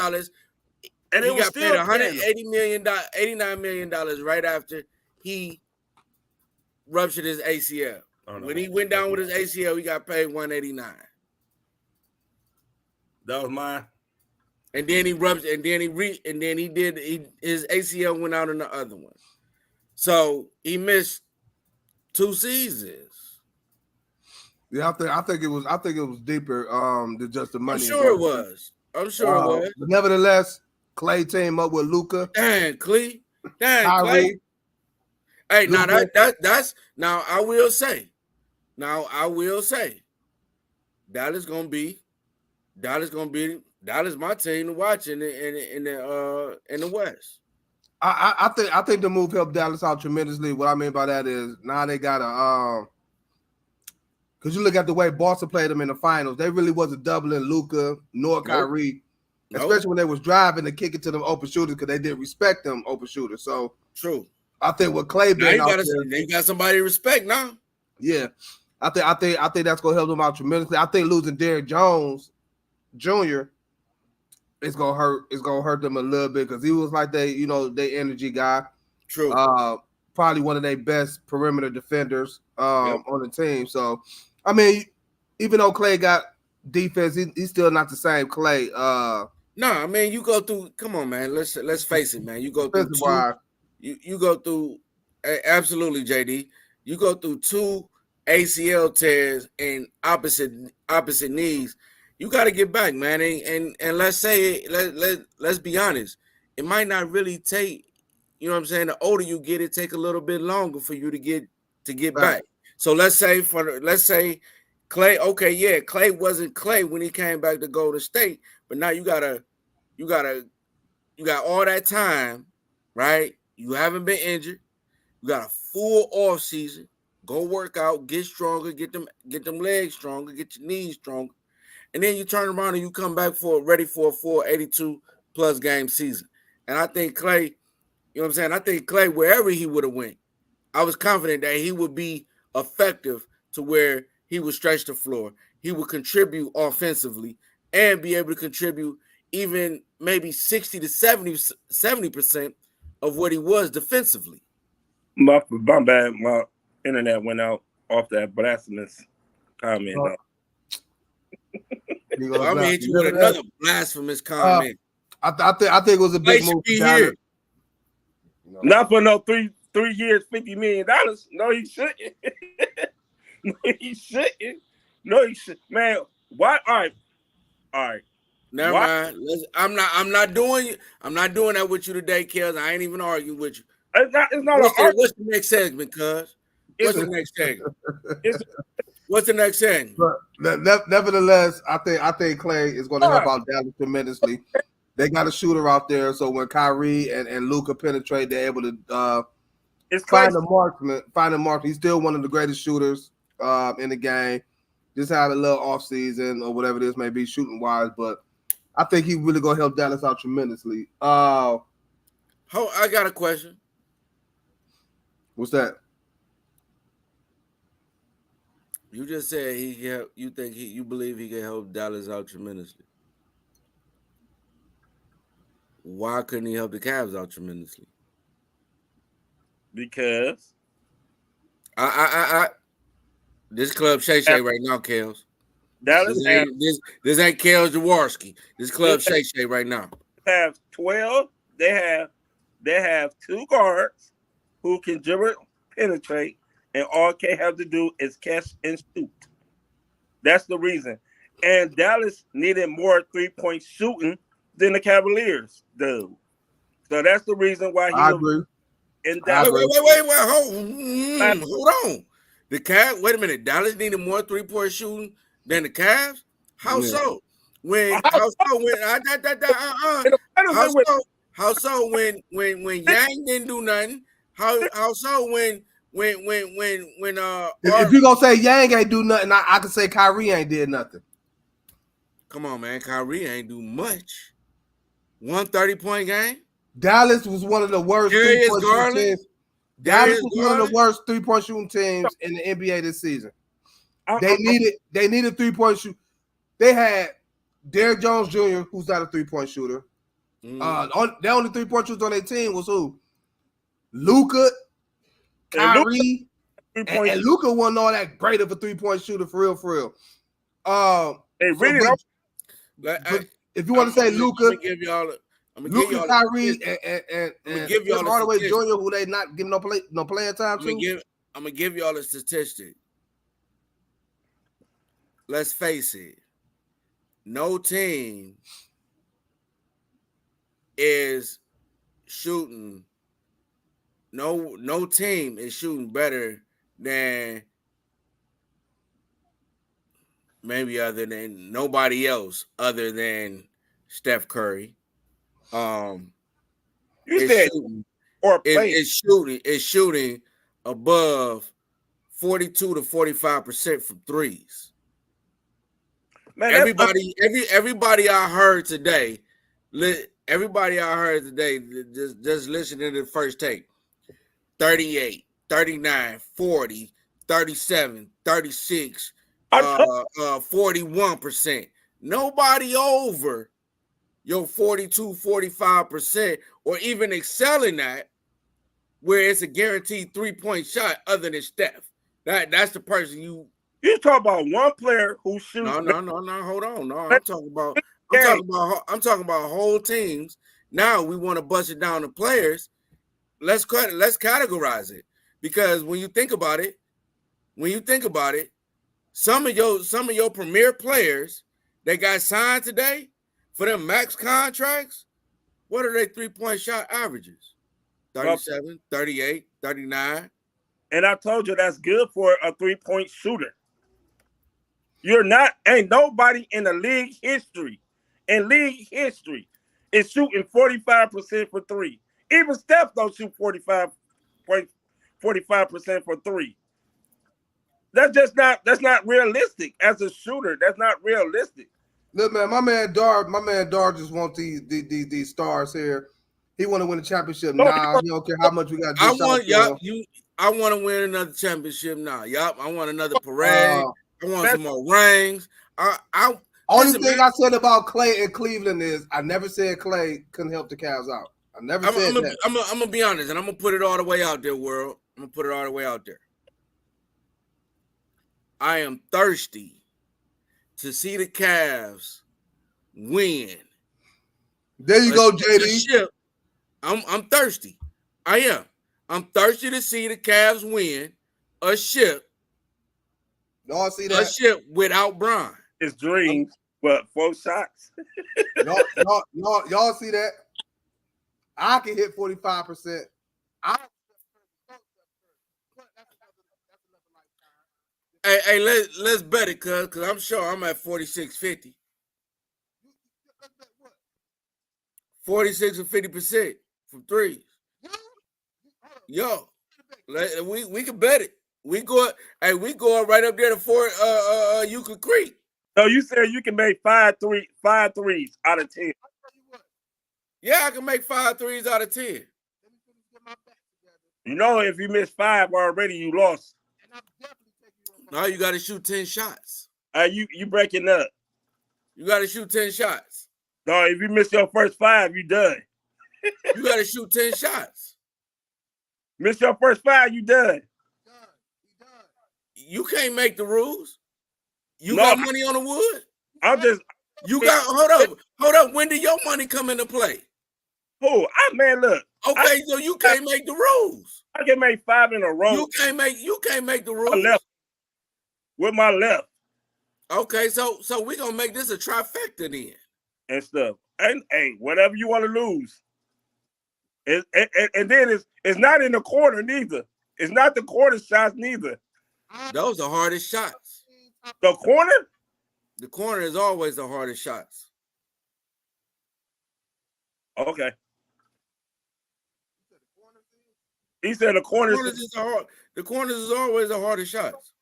and he got paid $89 million right after he ruptured his ACL. When he went down with his ACL, he got paid $189. That was mine. And then he ruptured, his ACL went out in the other one. So he missed 2 seasons. Yeah, I think it was deeper than just the money. I'm sure it was. But nevertheless, Klay teamed up with Luka. Klay. Kyrie. Hey, now that's now I will say, Dallas my team to watch in the West. I think the move helped Dallas out tremendously. What I mean by that is now they got because you look at the way Boston played them in the finals, they really wasn't doubling Luka nor Kyrie, especially when they was driving to kick it to them open shooters because they didn't respect them open shooters. So true. I think with Clay Now being you out got there, you got somebody to respect now. yeah, I think that's gonna help them out tremendously. I think losing Derrick Jones Jr. is gonna hurt. It's gonna hurt them a little bit because he was like they energy guy. True. Probably one of their best perimeter defenders Yep. on the team. So, I mean, even though Clay got defense, he's still not the same Clay. No, I mean you go through. Come on, man. Let's face it, man. You go through two. Wise. You go through absolutely, JD. You go through 2 ACL tears and opposite knees. You got to get back, man. And let's say let's be honest. It might not really take. You know what I'm saying? The older you get, it take a little bit longer for you to get back. So let's say Clay. Okay, yeah, Clay wasn't Clay when he came back to Golden State, but now you got all that time, right? You haven't been injured. You got a full off season. Go work out, get stronger, get them legs stronger, get your knees stronger, and then you turn around and you come back ready for a full 82 plus game season. And I think Clay, you know what I'm saying? I think Clay, wherever he would have went, I was confident that he would be effective to where he would stretch the floor. He would contribute offensively and be able to contribute even maybe 60 to 70% of what he was defensively. My bad. My internet went out off that blasphemous comment. I mean, hit you with another blasphemous comment. I think it was a big move. Here. Not for no 3 years, $50 million. No, he shouldn't. No, he shouldn't. No, he should. Man, why? All right. Never mind. I'm not doing that with you today, Kels. I ain't even arguing with you. It's not what's the next segment, cuz? What's the next segment? What's the next segment? But nevertheless, I think Clay is going to help out Dallas tremendously. They got a shooter out there, so when Kyrie and Luka penetrate, they're able to find a marksman. He's still one of the greatest shooters in the game. Just had a little off season or whatever this may be shooting wise, but I think he's really going to help Dallas out tremendously. I got a question. What's that? You just said you believe he can help Dallas out tremendously. Why couldn't he help the Cavs out tremendously? Because this club Shay right now, Kels. Dallas this ain't Kels Jaworski. This club Shay right now. Have 12. They have 2 guards who can dribble, penetrate, and all they have to do is catch and shoot. That's the reason. And Dallas needed more 3-point shooting than the Cavaliers do. So that's the reason why I agree. Wait, hold on. The Cavs, wait a minute. Dallas needed more 3-point shooting than the Cavs? How so? When Yang didn't do nothing? How so when if you're gonna say Yang ain't do nothing, I can say Kyrie ain't did nothing. Come on, man. Kyrie ain't do much. 130-point game. Dallas was one of the worst 3-point shooting teams. Dallas was one of the worst 3-point shooting teams in the NBA this season. They needed 3-point shoot. They had Derrick Jones Jr., who's not a 3-point shooter. The only 3-point shooters on their team was who? Luka, Kyrie, and Luka wasn't all that great of a 3-point shooter for real. If you want to say Luka, Kyrie, and Hardaway Jr., who they not giving no playing time to. I'm gonna give y'all a statistic. Let's face it. No team is shooting. No team is shooting better than maybe other than nobody else other than Steph Curry. It's shooting above 42 to 45% from threes. Man, everybody I heard today, just listening to the first take. 38, 39, 40, 37, 36, 41%. Nobody over your 42, 45%, or even excelling that, where it's a guaranteed 3-point shot other than Steph. That's the person you talk about one player who shoots. No. Hold on. No, I'm talking about whole teams. Now we want to bust it down to players. Let's categorize it, because when you think about it, some of your premier players that got signed today for them max contracts, what are their 3-point shot averages? 37, 38, 39. And I told you that's good for a 3-point shooter. Ain't nobody in the league history is shooting 45% for three. Even Steph don't shoot 45% for three. That's not realistic as a shooter. That's not realistic. Look, man, my man Dar just wants these stars here. He want to win a championship now. He don't care how much we got to do. I want to win another championship now. Yup, I want another parade. I want some more rings. Only thing I said about Clay in Cleveland is I never said Clay couldn't help the Cavs out. I never said that. I'm gonna be honest, and I'm gonna put it all the way out there, world. I'm gonna put it all the way out there. I am thirsty to see the Cavs win. There you go, JD. I'm thirsty. I am. I'm thirsty to see the Cavs win a ship. Y'all see that? A ship without Bron. His dreams, but 4 shots. y'all see that? I can hit 45%. Hey, let's bet it, cuz I'm sure I'm at 46-50. 46 or 50% from threes. Yo, we can bet it. We go right up there to Fort Euclid Creek. No, you said you can make 5 threes out of 10. Yeah, I can make 5 threes out of 10. You know, if you miss 5 already, you lost. No, you got to shoot 10 shots. You breaking up. You got to shoot 10 shots. No, if you miss your first 5, you done. You got to shoot 10 shots. Miss your first 5, you done. You can't make the rules. You got money on the wood. Hold up. When did your money come into play? Oh, look. Okay, so you can't make the rules. I can make 5 in a row. You can't make the rules. With my left. Okay, so we're gonna make this a trifecta then. And stuff. And hey, whatever you want to lose. And then it's not in the corner neither. It's not the corner shots neither. Those are the hardest shots. The corner? The corner is always the hardest shots. Okay. He said the corners is hard. The corners is always the hardest shots.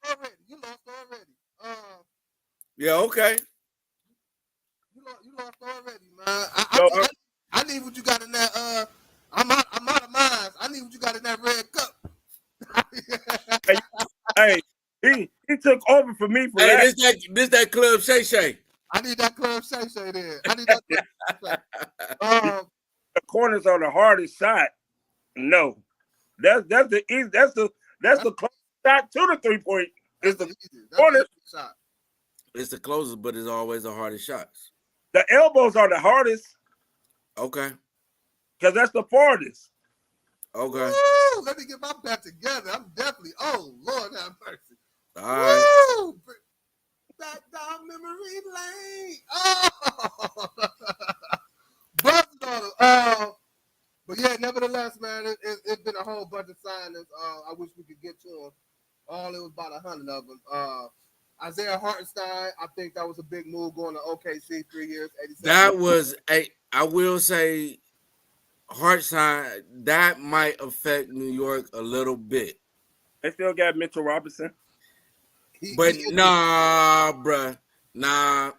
You lost already. Yeah, okay. You lost already, man. I need what you got in that. I'm out of mine. I need what you got in that red cup. Hey, he took over for me for that. This that Club Shay Shay. I need that Club Shay Shay there. I need that Club Shay Shay. The corners are the hardest shot. No, that's the closest shot to the 3-point. It's the corner shot. It's the closest, but it's always the hardest shots. The elbows are the hardest. Okay. Because that's the farthest. Okay. Woo, let me get my back together. I'm definitely. Oh Lord, have mercy. All right. Woo, back down memory lane. Oh, but yeah, nevertheless, man, it's been a whole bunch of signings. I wish we could get to them. It was about 100 of them. Isaiah Hartenstein, I think that was a big move going to OKC 3 years. That was I will say, Hartenstein, that might affect New York a little bit. They still got Mitchell Robinson. Nah, bruh. Nah.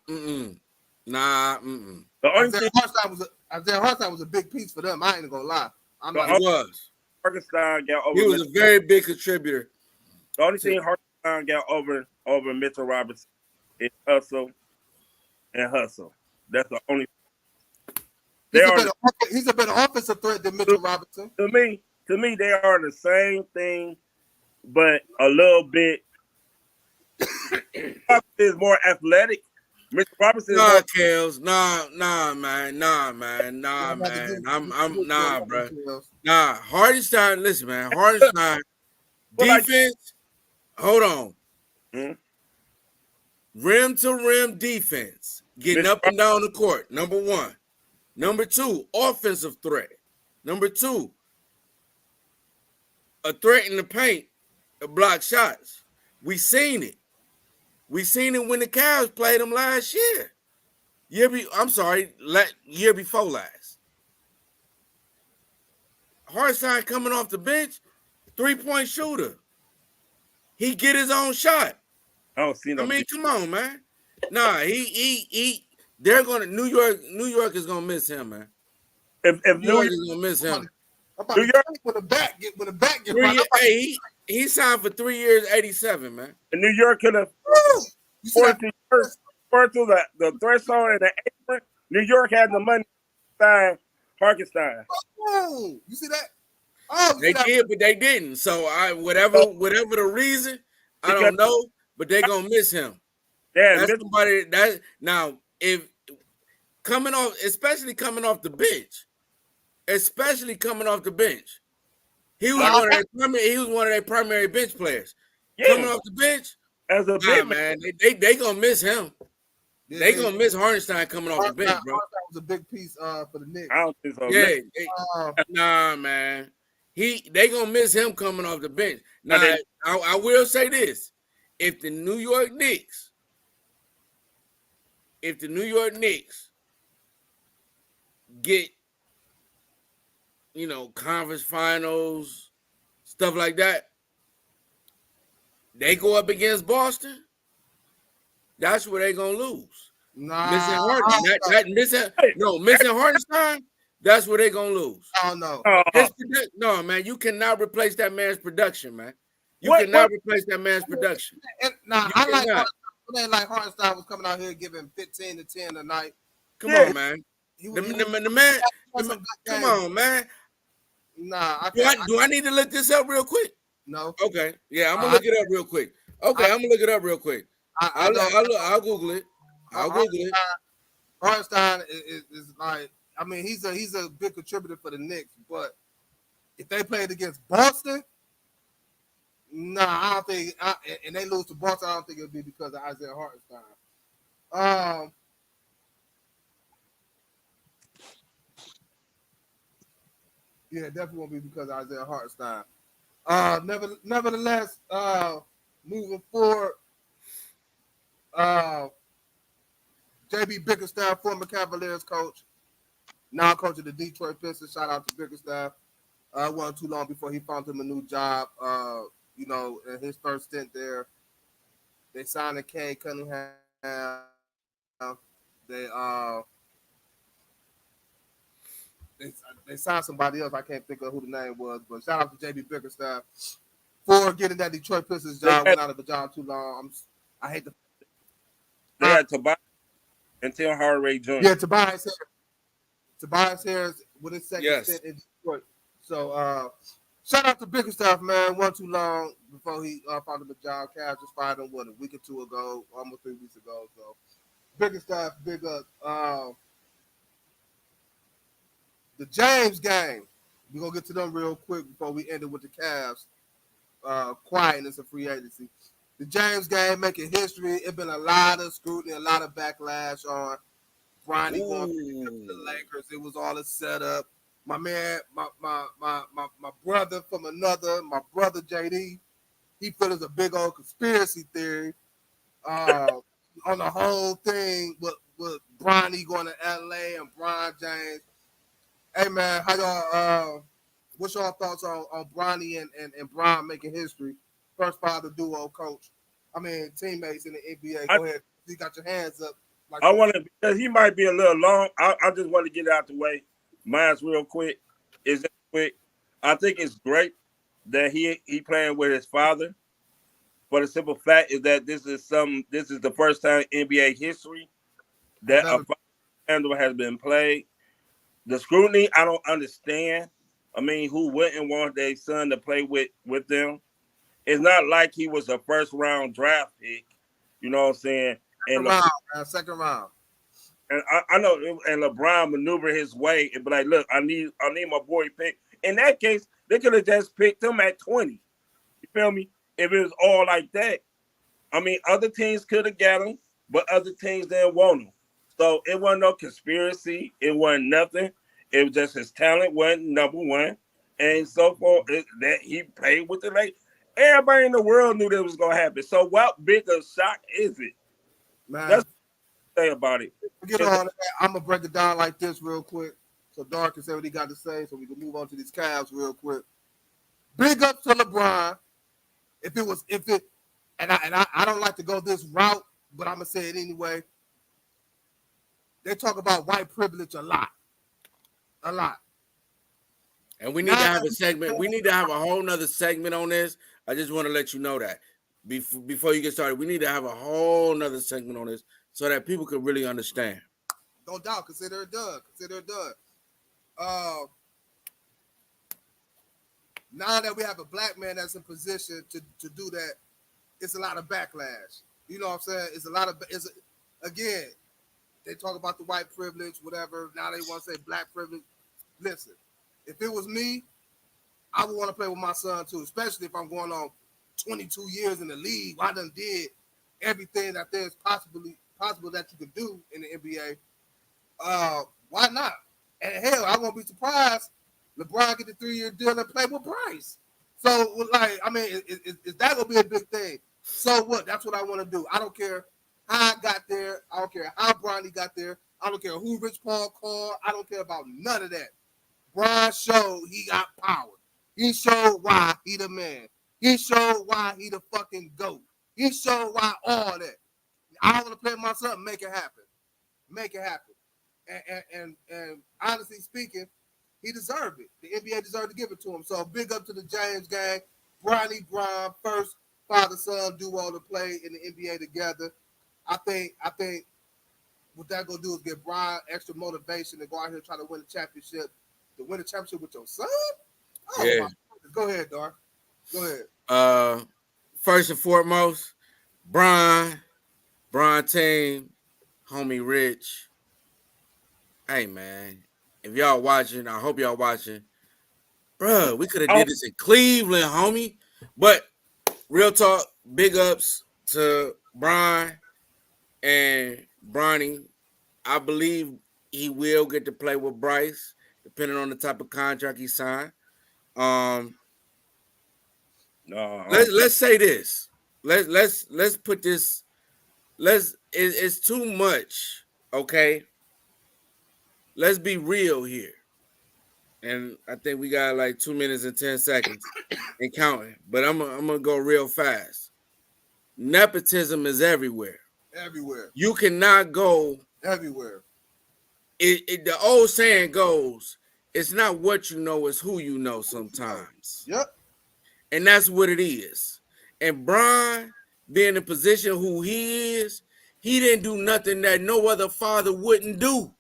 Isaiah Hartenstein was a big piece for them. I ain't gonna lie. It was. Hartenstein got over. He was a very big contributor. The only thing Hartenstein got over Mitchell Robinson is hustle and hustle. That's the only. He's a better offensive threat than Mitchell Robinson. To me, they are the same thing, but a little bit. Robinson is more athletic. Mr. Robinson is more. Kales. Nah, man. I'm bro. Nah, Hardenstein, listen, man. Hardenstein, defense, hold on. Hmm? Rim to rim defense, getting up and down the court, number one. Number two, offensive threat. Number two, a threat in the paint, a block shots. We seen it. We seen it when the Cavs played them last year. Year before last. Hartenstein coming off the bench, 3-point shooter. He get his own shot. I don't see no. I mean, come on, man. Nah, they're gonna New York is gonna miss him, man. If New York is gonna miss him. New York with a back get hey, he signed for 3 years, 87, man. And New York could have forced through the threshold and the apron. New York had the money to sign Hartenstein. Oh, you see that? Oh, they did, but they didn't. So whatever the reason, I don't know, but they're gonna miss him. Yeah, that's somebody that now if coming off, especially coming off the bench. He was one of their primary bench players. Yeah. Coming off the bench, as a big man, they gonna miss him. Yeah, they gonna miss Hartenstein coming off the bench, bro. Hartenstein was a big piece for the Knicks. I don't think so. Yeah, nah, man. They gonna miss him coming off the bench. Now, I will say this: if the New York Knicks get, conference finals, stuff like that, they go up against Boston, that's where they're gonna lose. Missing Hartenstein, that's where they're gonna lose. Oh no. No, man, you cannot replace that man's production, man. You cannot replace that man's production. I like Hartenstein was coming out here giving 15 to 10 a night. Come on, man. The man, come on, man. Nah, do I need to look this up real quick? No. Okay. Yeah, I'm gonna look it up real quick. I'll Google it. Hartenstein is like, I mean, he's a big contributor for the Knicks, but if they played against Boston, I don't think, and they lose to Boston, I don't think it'll be because of Isaiah Hartenstein. Yeah, definitely won't be because of Isaiah Hartenstein. Nevertheless, moving forward, JB Bickerstaff, former Cavaliers coach, now coach of the Detroit Pistons. Shout out to Bickerstaff. It wasn't too long before he found him a new job. In his first stint there, they signed a Kane Cunningham. They signed somebody else. I can't think of who the name was, but shout out to JB Bickerstaff for getting that Detroit Pistons job. Went out of the job too long. I hate the. They had Tobias and Tim Hardaway Jr. Yeah, Tobias Harris with his second stint in Detroit. So shout out to Bickerstaff, man. Wasn't too long before he found him a job. Cavs just fired him a week or two ago, almost 3 weeks ago. So Bickerstaff, big up. The James game. We're going to get to them real quick before we end it with the Cavs. Quietness of free agency. The James game making history. It's been a lot of scrutiny, a lot of backlash on Bronny going to the Lakers. It was all a setup. My man, my brother from another, my brother JD, he felt it's a big old conspiracy theory on the whole thing with Bronny going to LA and Bron James. Hey man, how y'all? What's y'all thoughts on Bronny and Bron making history? First father duo coach. I mean teammates in the NBA. Go ahead. You got your hands up. I want to because he might be a little long. I just want to get it out the way. Mine's real quick. Is that quick? I think it's great that he playing with his father. But the simple fact is that this is the first time in NBA history that a father scandal has been played. The scrutiny, I don't understand. I mean, who wouldn't want their son to play with them? It's not like he was a first round draft pick. You know what I'm saying? Second round. And I know, and LeBron maneuvered his way and be like, "Look, I need my boy pick." In that case, they could have just picked him at 20. You feel me? If it was all like that, I mean, other teams could have got him, but other teams didn't want him. So it wasn't no conspiracy. It wasn't nothing. It was just his talent wasn't number one, and so forth. That he played with the late. Everybody in the world knew that was gonna happen. So what bigger shock is it? Man, that's what I say about it. Forget all that. I'm gonna break it down like this real quick, so Dark can say what he got to say, so we can move on to these Cavs real quick. Big up to LeBron. And I don't like to go this route, but I'm gonna say it anyway. They talk about white privilege a lot. And we need to have a segment. We need to have a whole nother segment on this. I just want to let you know that before you get started, we need to have a whole nother segment on this so that people can really understand. No doubt. Consider it done. Now that we have a black man that's in position to do that, it's a lot of backlash. You know what I'm saying? Again, they talk about the white privilege, whatever. Now they want to say black privilege. Listen, if it was me, I would want to play with my son too, especially if I'm going on 22 years in the league. I done did everything that there's possible that you could do in the NBA. Why not? And hell, I won't be surprised LeBron get the 3-year deal and play with Bryce. So, like, I mean, is that gonna be a big thing? So what? That's what I want to do. I don't care how I got there. I don't care how Bronny got there. I don't care who Rich Paul called. I don't care about none of that. Bron showed he got power. He showed why he the man. He showed why he the fucking GOAT. He showed why all that. I want to play with myself. Make it happen. And honestly speaking, he deserved it. The NBA deserved to give it to him. So big up to the James gang. Bronny Bron, first father-son duo to play in the NBA together. I think what that gonna do is give Bron extra motivation to go out here and try to win a championship. To win a championship with your son? Oh, yeah. Go ahead, Dar. Go ahead. First and foremost, Bron team, homie Rich. Hey man, if y'all watching, I hope y'all watching. Bruh, we could have did this in Cleveland, homie. But real talk, big ups to Bron and Bronny. I believe he will get to play with Bryce, depending on the type of contract he signed. Let's say this. Let's put this. It's too much, okay? Let's be real here. And I think we got like 2 minutes and 10 seconds and counting. But I'm gonna go real fast. Nepotism is everywhere. Everywhere. You cannot go everywhere. The old saying goes, it's not what you know, it's who you know sometimes. Yep. And that's what it is. And Bron, being in the position who he is, he didn't do nothing that no other father wouldn't do.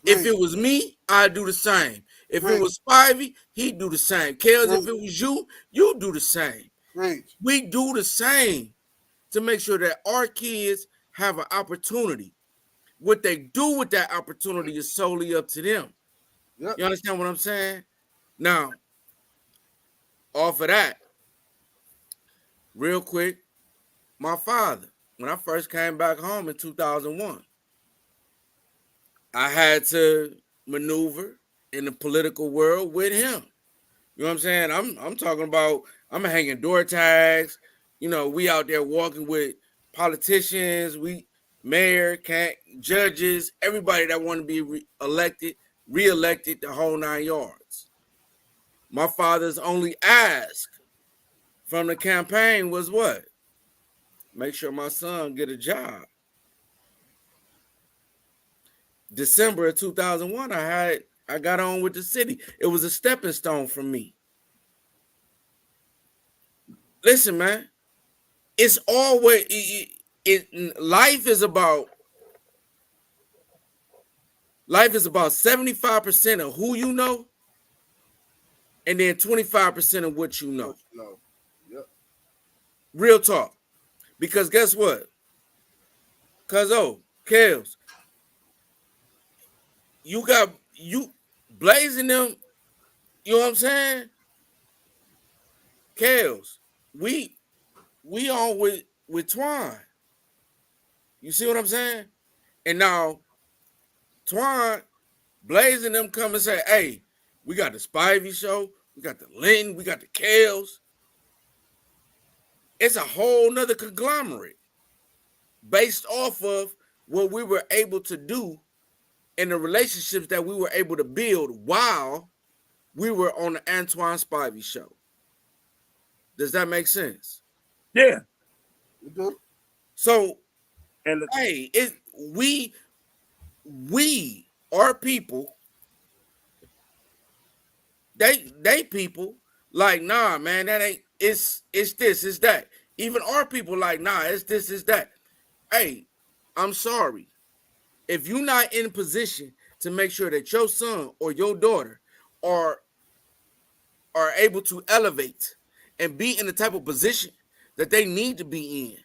Great. If it was me, I'd do the same. If Great. It was Spivey, he'd do the same. Kels, if it was you'd do the same. Great. We do the same to make sure that our kids have an opportunity. What they do with that opportunity is solely up to them. Yep. You understand what I'm saying? Now, off of that, real quick, my father, when I first came back home in 2001, I had to maneuver in the political world with him. You know what I'm saying? I'm talking about, I'm hanging door tags. You know, we out there walking with politicians, mayor, judges, everybody that want to be re-elected the whole 9 yards. My father's only ask from the campaign was what? Make sure my son get a job. December of 2001, I got on with the city. It was a stepping stone for me. listen, man. It's always life is about 75% of who you know, and then 25% of what you know. Yep. Real talk. Because guess what? Kels, you blazing them, you know what I'm saying? Kels, we on with Twine. You see what I'm saying? And now Twine blazing them come and say, hey, we got the Spivey show, we got the Linton, we got the Kels. It's a whole nother conglomerate based off of what we were able to do and the relationships that we were able to build while we were on the Antoine Spivey show. Does that make sense? Yeah. So, and hey, we our people, they people like, nah, man, that ain't, it's this, it's that. Even our people like, nah, it's this, it's that. Hey, I'm sorry. If you're not in position to make sure that your son or your daughter are able to elevate and be in the type of position that they need to be in,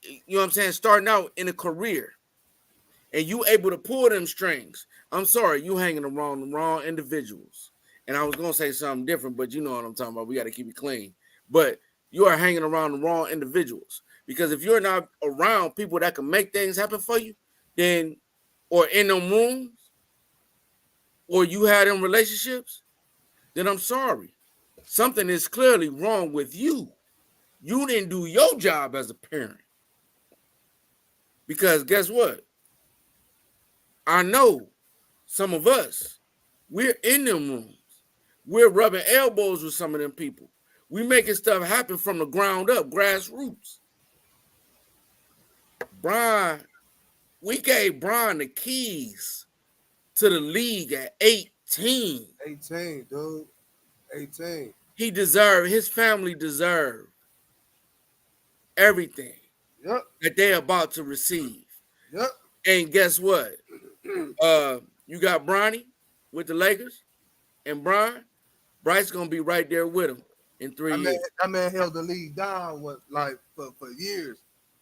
you know what I'm saying, starting out in a career, and you able to pull them strings, I'm sorry, you hanging around the wrong individuals. And I was going to say something different, but you know what I'm talking about. We got to keep it clean. But you are hanging around the wrong individuals. Because if you're not around people that can make things happen for you, then, or in them rooms, or you had them relationships, then I'm sorry. Something is clearly wrong with you. You didn't do your job as a parent. Because guess what? I know some of us, we're in them rooms. We're rubbing elbows with some of them people. We making stuff happen from the ground up, grassroots. Brian, we gave Brian the keys to the league at 18. 18, dude. 18. He deserved, his family deserved everything that they're about to receive. Yep. And guess what? You got Bronny with the Lakers, and Bryce gonna be right there with him in 3 years. That man held the league down for years.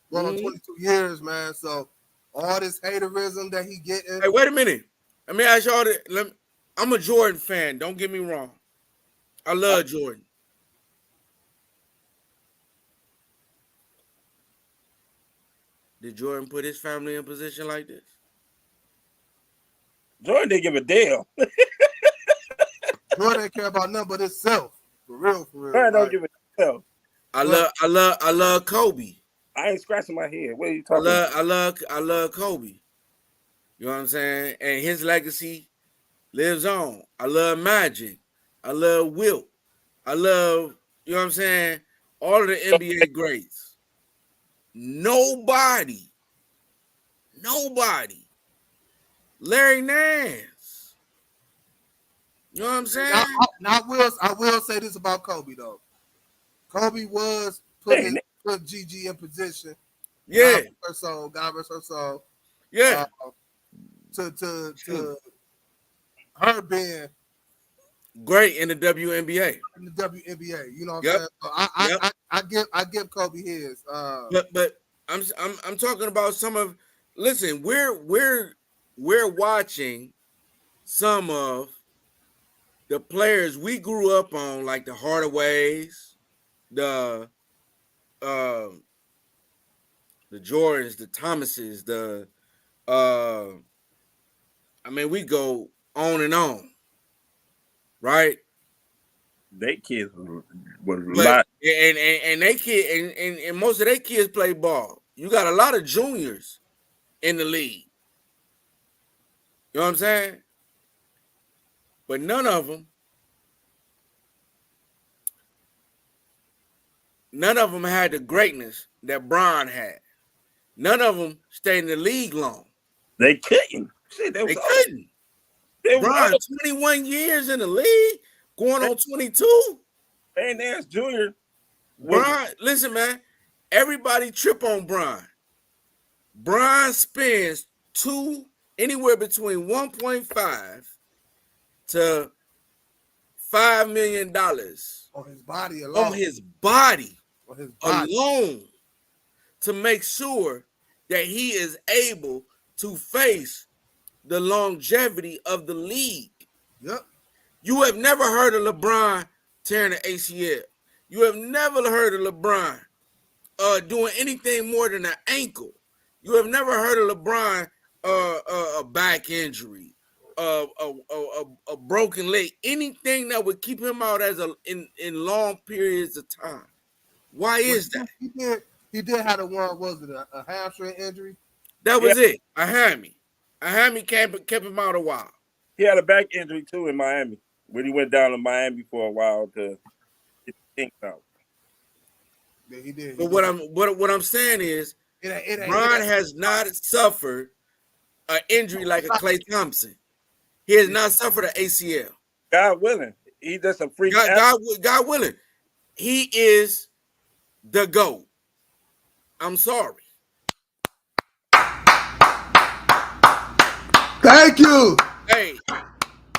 Well, 22 years, man. So all this haterism that he getting. Hey, wait a minute. Let me ask y'all that. I'm a Jordan fan. Don't get me wrong. I love Jordan. Did Jordan put his family in a position like this? Jordan didn't give a damn. Jordan didn't care about nothing but himself. For real. Jordan don't give a damn. I love Kobe. I ain't scratching my head. What are you talking about? I love Kobe. You know what I'm saying? And his legacy lives on. I love Magic. I love Wilt. I love, you know what I'm saying, all of the NBA greats. Nobody. Larry Nance. You know what I'm saying? Now I will say this about Kobe though. Kobe was put Gigi in position. Yeah. God rest her soul. Yeah. To her being great in the WNBA. You know what I'm saying? So I give Kobe his. But I'm talking about some of. Listen, we're watching some of the players we grew up on, like the Hardaways, the Jordans, the Thomases, we go on and on, right? They kids were a lot, and they kid and most of their kids play ball. You got a lot of juniors in the league. You know what I'm saying? But none of them had the greatness that Bron had. None of them stayed in the league long. They couldn't. Shit, they couldn't. Bron, 21 years in the league, going on 22. And there's Junior. Bron, listen, man. Everybody trip on Bron. Bron spends anywhere between 1.5 to $5 million on his body alone. On his body alone to make sure that he is able to face the longevity of the league. Yep. You have never heard of LeBron tearing an ACL. You have never heard of LeBron doing anything more than an ankle. You have never heard of LeBron a back injury, a broken leg, anything that would keep him out in long periods of time. Why is that? He did have a hamstring injury? That was it. A hammy. A hammy kept him out a while. He had a back injury too in Miami when he went down to Miami for a while to get the ink out. Yeah, he did. But what I'm saying is, Bron has not suffered an injury like a Klay Thompson. He has not suffered an ACL. God willing, he does some freak. God willing, he is the GOAT. I'm sorry. Thank you. Hey,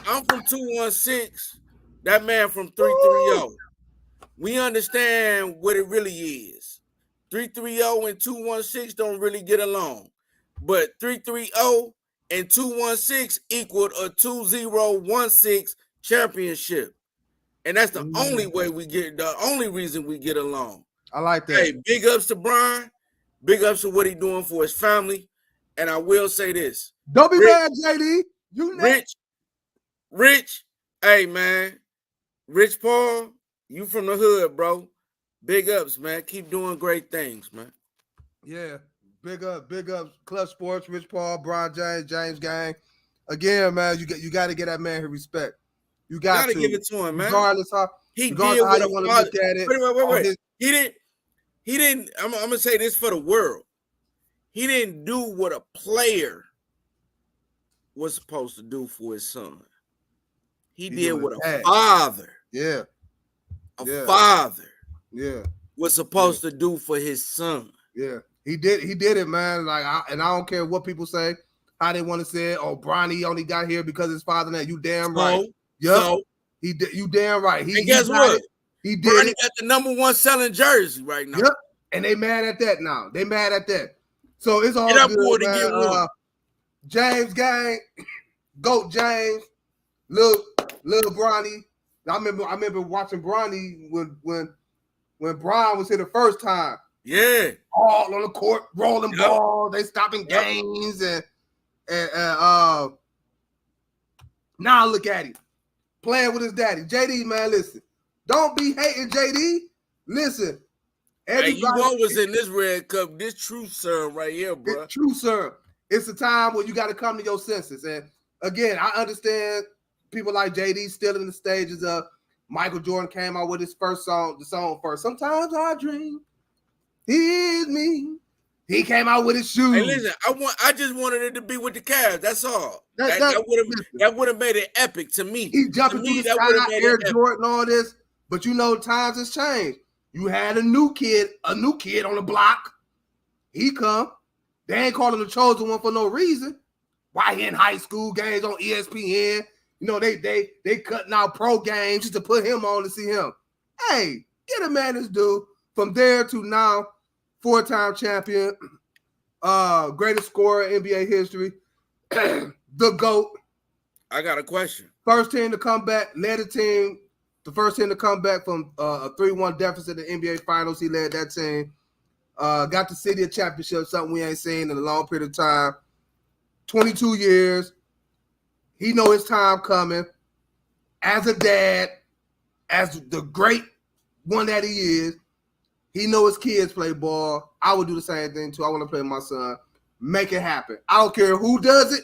I'm from 216. That man from 330. We understand what it really is. 330 and 216 don't really get along. But 330 and 216 equaled a 2016 championship. And that's the only reason we get along. I like that. Hey, big ups to Bron. Big ups to what he's doing for his family. And I will say this. Don't be mad, JD. You Rich. Hey, man. Rich Paul, you from the hood, bro. Big ups, man. Keep doing great things, man. Yeah. Big up. Club Sports, Rich Paul, Bron James Gang. Again, man, you got to get that man his respect. You got to give it to him, man. Regardless how you want to look at it. Wait. He didn't. I'm gonna say this for the world. He didn't do what a player was supposed to do for his son. He did what a father. Yeah. Father. Yeah. Was supposed to do for his son. Yeah. He did it, man. I don't care what people say, how they want to say it. Oh, Bronny only got here because his father. Now you damn right. Yep. So, he did. You damn right. And guess what? He did. Bronny got the #1 selling jersey right now. Yep. And they mad at that now. They mad at that. So it's all good, man. James Gang, GOAT James, little Bronny. I remember watching Bronny when Bron was here the first time. Yeah. All on the court, rolling balls, they stopping games and now look at him playing with his daddy. JD, man, listen. Don't be hating, JD. Listen. Hey, you always in this red cup, this true serum right here, bro. It's true serum. It's a time where you got to come to your senses. And again, I understand people like JD still in the stages of Michael Jordan came out with his first song, the song first. Sometimes I dream he is me. He came out with his shoes. Hey, listen, I just wanted it to be with the Cavs. That's all. That would have made it epic to me. He jumping through the sky, Air Jordan, all this. But you know, times has changed. You had a new kid on the block. He come. They ain't calling the chosen one for no reason. Why he in high school games on ESPN? You know, they cutting out pro games just to put him on to see him. Hey, get a man his due. From there to now, 4-time champion, greatest scorer in NBA history, the GOAT. I got a question. First team to come back, led the team. The first team to come back from a 3-1 deficit in the NBA Finals. He led that team. Got the city a championship, something we ain't seen in a long period of time. 22 years. He know his time coming. As a dad, as the great one that he is, he know his kids play ball. I would do the same thing too. I want to play with my son. Make it happen. I don't care who does it.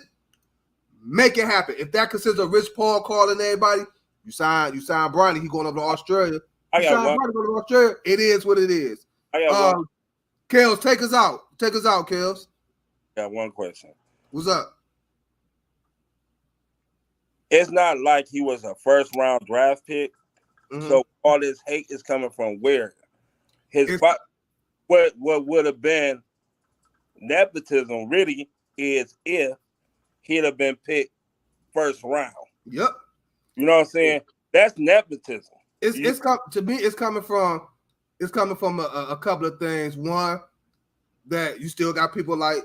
Make it happen. If that consists of Rich Paul calling everybody, you sign Bronny. He going over to Australia. Bronny going to Australia. It is what it is. Kels, take us out. Take us out, Kels. Got one question. What's up? It's not like he was a first-round draft pick, so all this hate is coming from where? what would have been nepotism really is if he'd have been picked first round. Yep. You know what I'm saying? That's nepotism. To me, it's coming from a couple of things. One, that you still got people like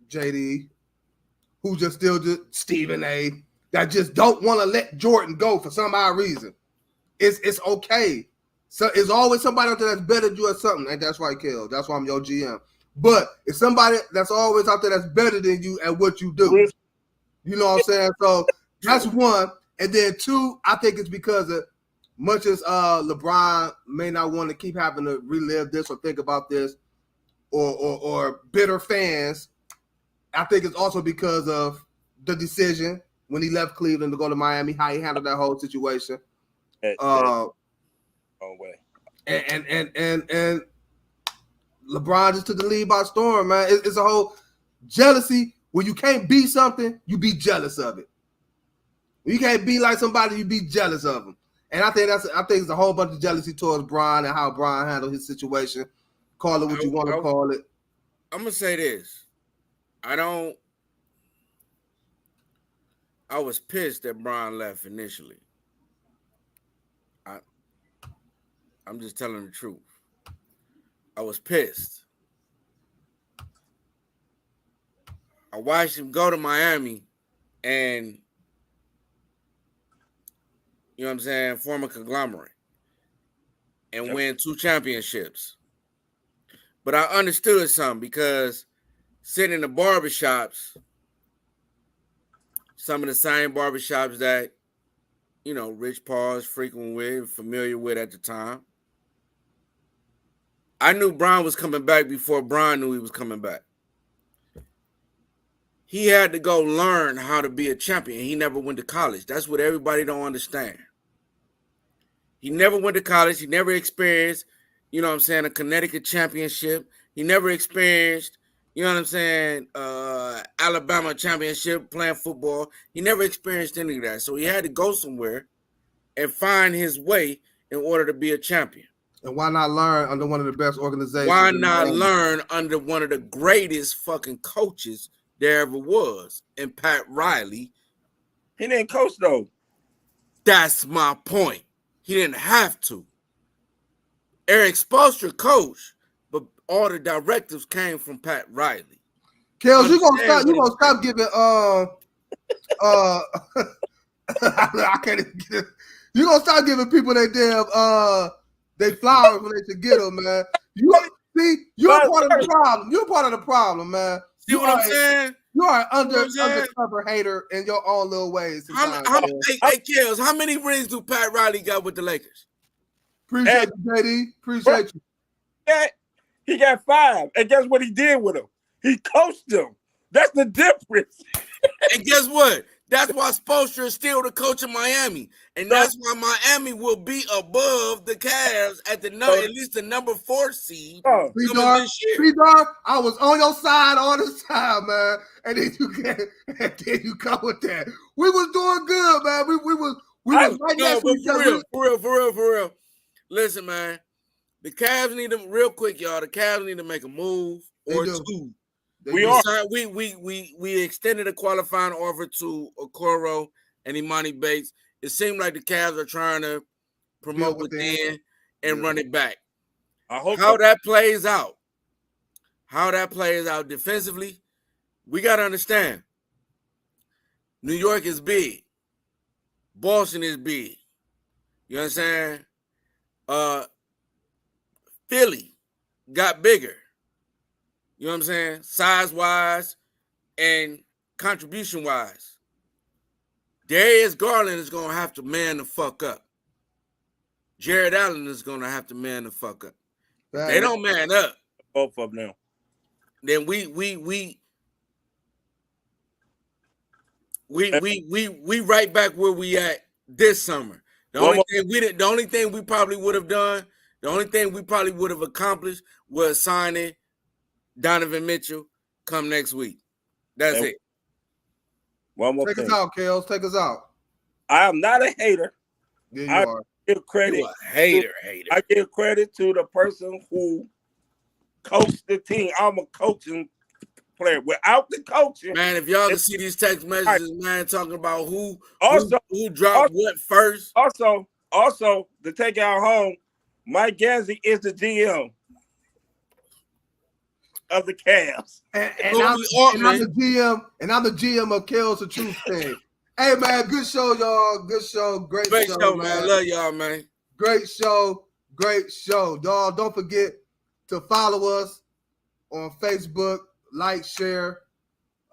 JD, who just Stephen A, that just don't want to let Jordan go for some odd reason. It's okay. So it's always somebody out there that's better than you at something. And that's right, Kel. That's why I'm your GM. But it's somebody that's always out there that's better than you at what you do. You know what I'm saying? So that's one. And then two, I think it's because of much as LeBron may not want to keep having to relive this or think about this or bitter fans, I think it's also because of the decision when he left Cleveland to go to Miami, how he handled that whole situation. Way. And LeBron just took the lead by storm, man. It's a whole jealousy. When you can't be something, you be jealous of it. When you can't be like somebody, you be jealous of them. And I think it's a whole bunch of jealousy towards Bron and how Bron handled his situation. Call it what you want to call it. I'm gonna say this. I was pissed that Bron left initially. I'm just telling the truth. I was pissed. I watched him go to Miami and, you know what I'm saying, form a conglomerate and win 2 championships. But I understood something because sitting in the barbershops, some of the same barbershops that, you know, Rich Paul is frequent with, familiar with at the time, I knew Bron was coming back before Bron knew he was coming back. He had to go learn how to be a champion. He never went to college. That's what everybody don't understand. He never went to college. He never experienced, you know what I'm saying, a Connecticut championship. He never experienced, you know what I'm saying, Alabama championship playing football. He never experienced any of that. So he had to go somewhere and find his way in order to be a champion. And why not learn under one of the best organizations? Why not learn under one of the greatest fucking coaches there ever was? And Pat Riley. He didn't coach, though. That's my point. He didn't have to. Eric Spoelstra coached, but all the directives came from Pat Riley. Kels, you gonna stop giving I can't even get it. You gonna stop giving people their damn they flowers when they should get them, man. You're part of the problem. You're part of the problem, man. See what I'm saying? You are undercover hater in your own little ways. Hey, Kels, how many rings do Pat Riley got with the Lakers? Appreciate you, JD. Appreciate you. He got 5. And guess what he did with them? He coached them. That's the difference. And guess what? That's why Spoelstra is still the coach of Miami. And that's why Miami will be above the Cavs at least the number 4 seed. P-Dar, I was on your side all this time, man. And then you come with that. We was doing good, man. We was right next to each other. For real. Listen, man. The Cavs need to, real quick, y'all. The Cavs need to make a move or two. We extended a qualifying offer to Okoro and Imani Bates. It seemed like the Cavs are trying to promote within and run it back. That plays out defensively, we got to understand. New York is big. Boston is big. You understand? Philly got bigger. You know what I'm saying? Size-wise and contribution-wise. Darius Garland is going to have to man the fuck up. Jared Allen is going to have to man the fuck up. They don't man up. Both of them. Then we right back where we at this summer. The only thing we probably would have done, the only thing we probably would have accomplished was signing Donovan Mitchell come next week. That's it. One more thing. Take us out, Kels. Take us out. I am not a hater. Yeah, you are. give credit. You a hater. I give credit to the person who coached the team. I'm a coaching player. Without the coaching, man, if y'all can see these text messages, man, talking about who dropped what first. Also, to take out home, Mike Gansey is the GM of the Cavs. And I'm the GM of Kills the Truth thing. Hey man, good show, y'all. Good show, great show, man. Love y'all, man. Great show, dog. Don't forget to follow us on Facebook, like, share,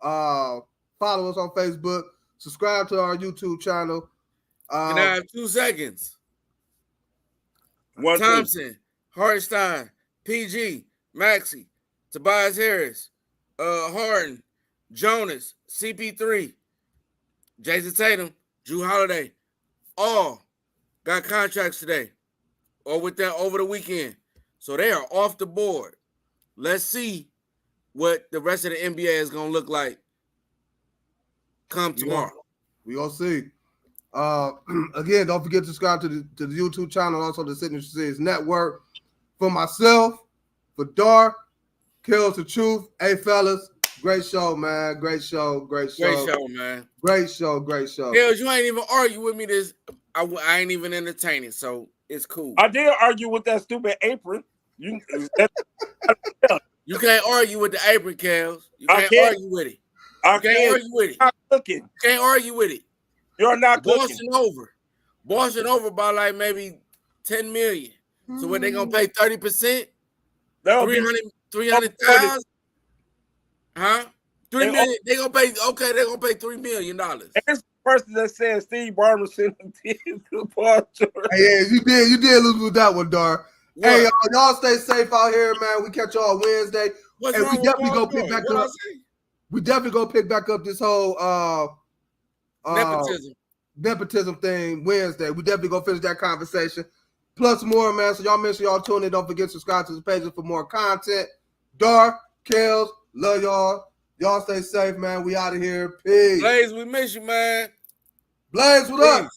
follow us on Facebook, subscribe to our YouTube channel. Can I have 2 seconds? One Thompson, Hartenstein, PG, Maxey, Tobias Harris, Harden, Jonas, CP3, Jason Tatum, Drew Holiday, all got contracts today or with them over the weekend. So they are off the board. Let's see what the rest of the NBA is going to look like come tomorrow. We gonna see. Again, don't forget to subscribe to the YouTube channel, also the Signature Series Network. For myself, for Dark, Kills the Truth. Hey, fellas, great show, man. Great show, man. Great show. Kills, you ain't even argue with me this. I ain't even entertaining, so it's cool. I did argue with that stupid apron. You can't argue with the apron, Kels. You can't argue with it. I can't argue with it. Not cooking. Can't argue with it. You're not cooking. Boston over by like maybe 10 million. So what they gonna pay 30%? 300,000? Huh? 3 million. They're gonna pay $3 million. There's the person that said Steve Ballmer sent him to Paul George. Hey, yeah, you did lose with that one, Dar. What? Hey, y'all stay safe out here, man. We catch y'all Wednesday. What's and wrong we definitely with go pick back up. We definitely go pick back up this whole nepotism thing Wednesday. We definitely go finish that conversation. Plus more, man. So y'all make sure y'all tune in. Don't forget to subscribe to the pages for more content. Dar, Kels, love y'all. Y'all stay safe, man. We out of here. Peace. Blaze, we miss you, man. Blaze, what up?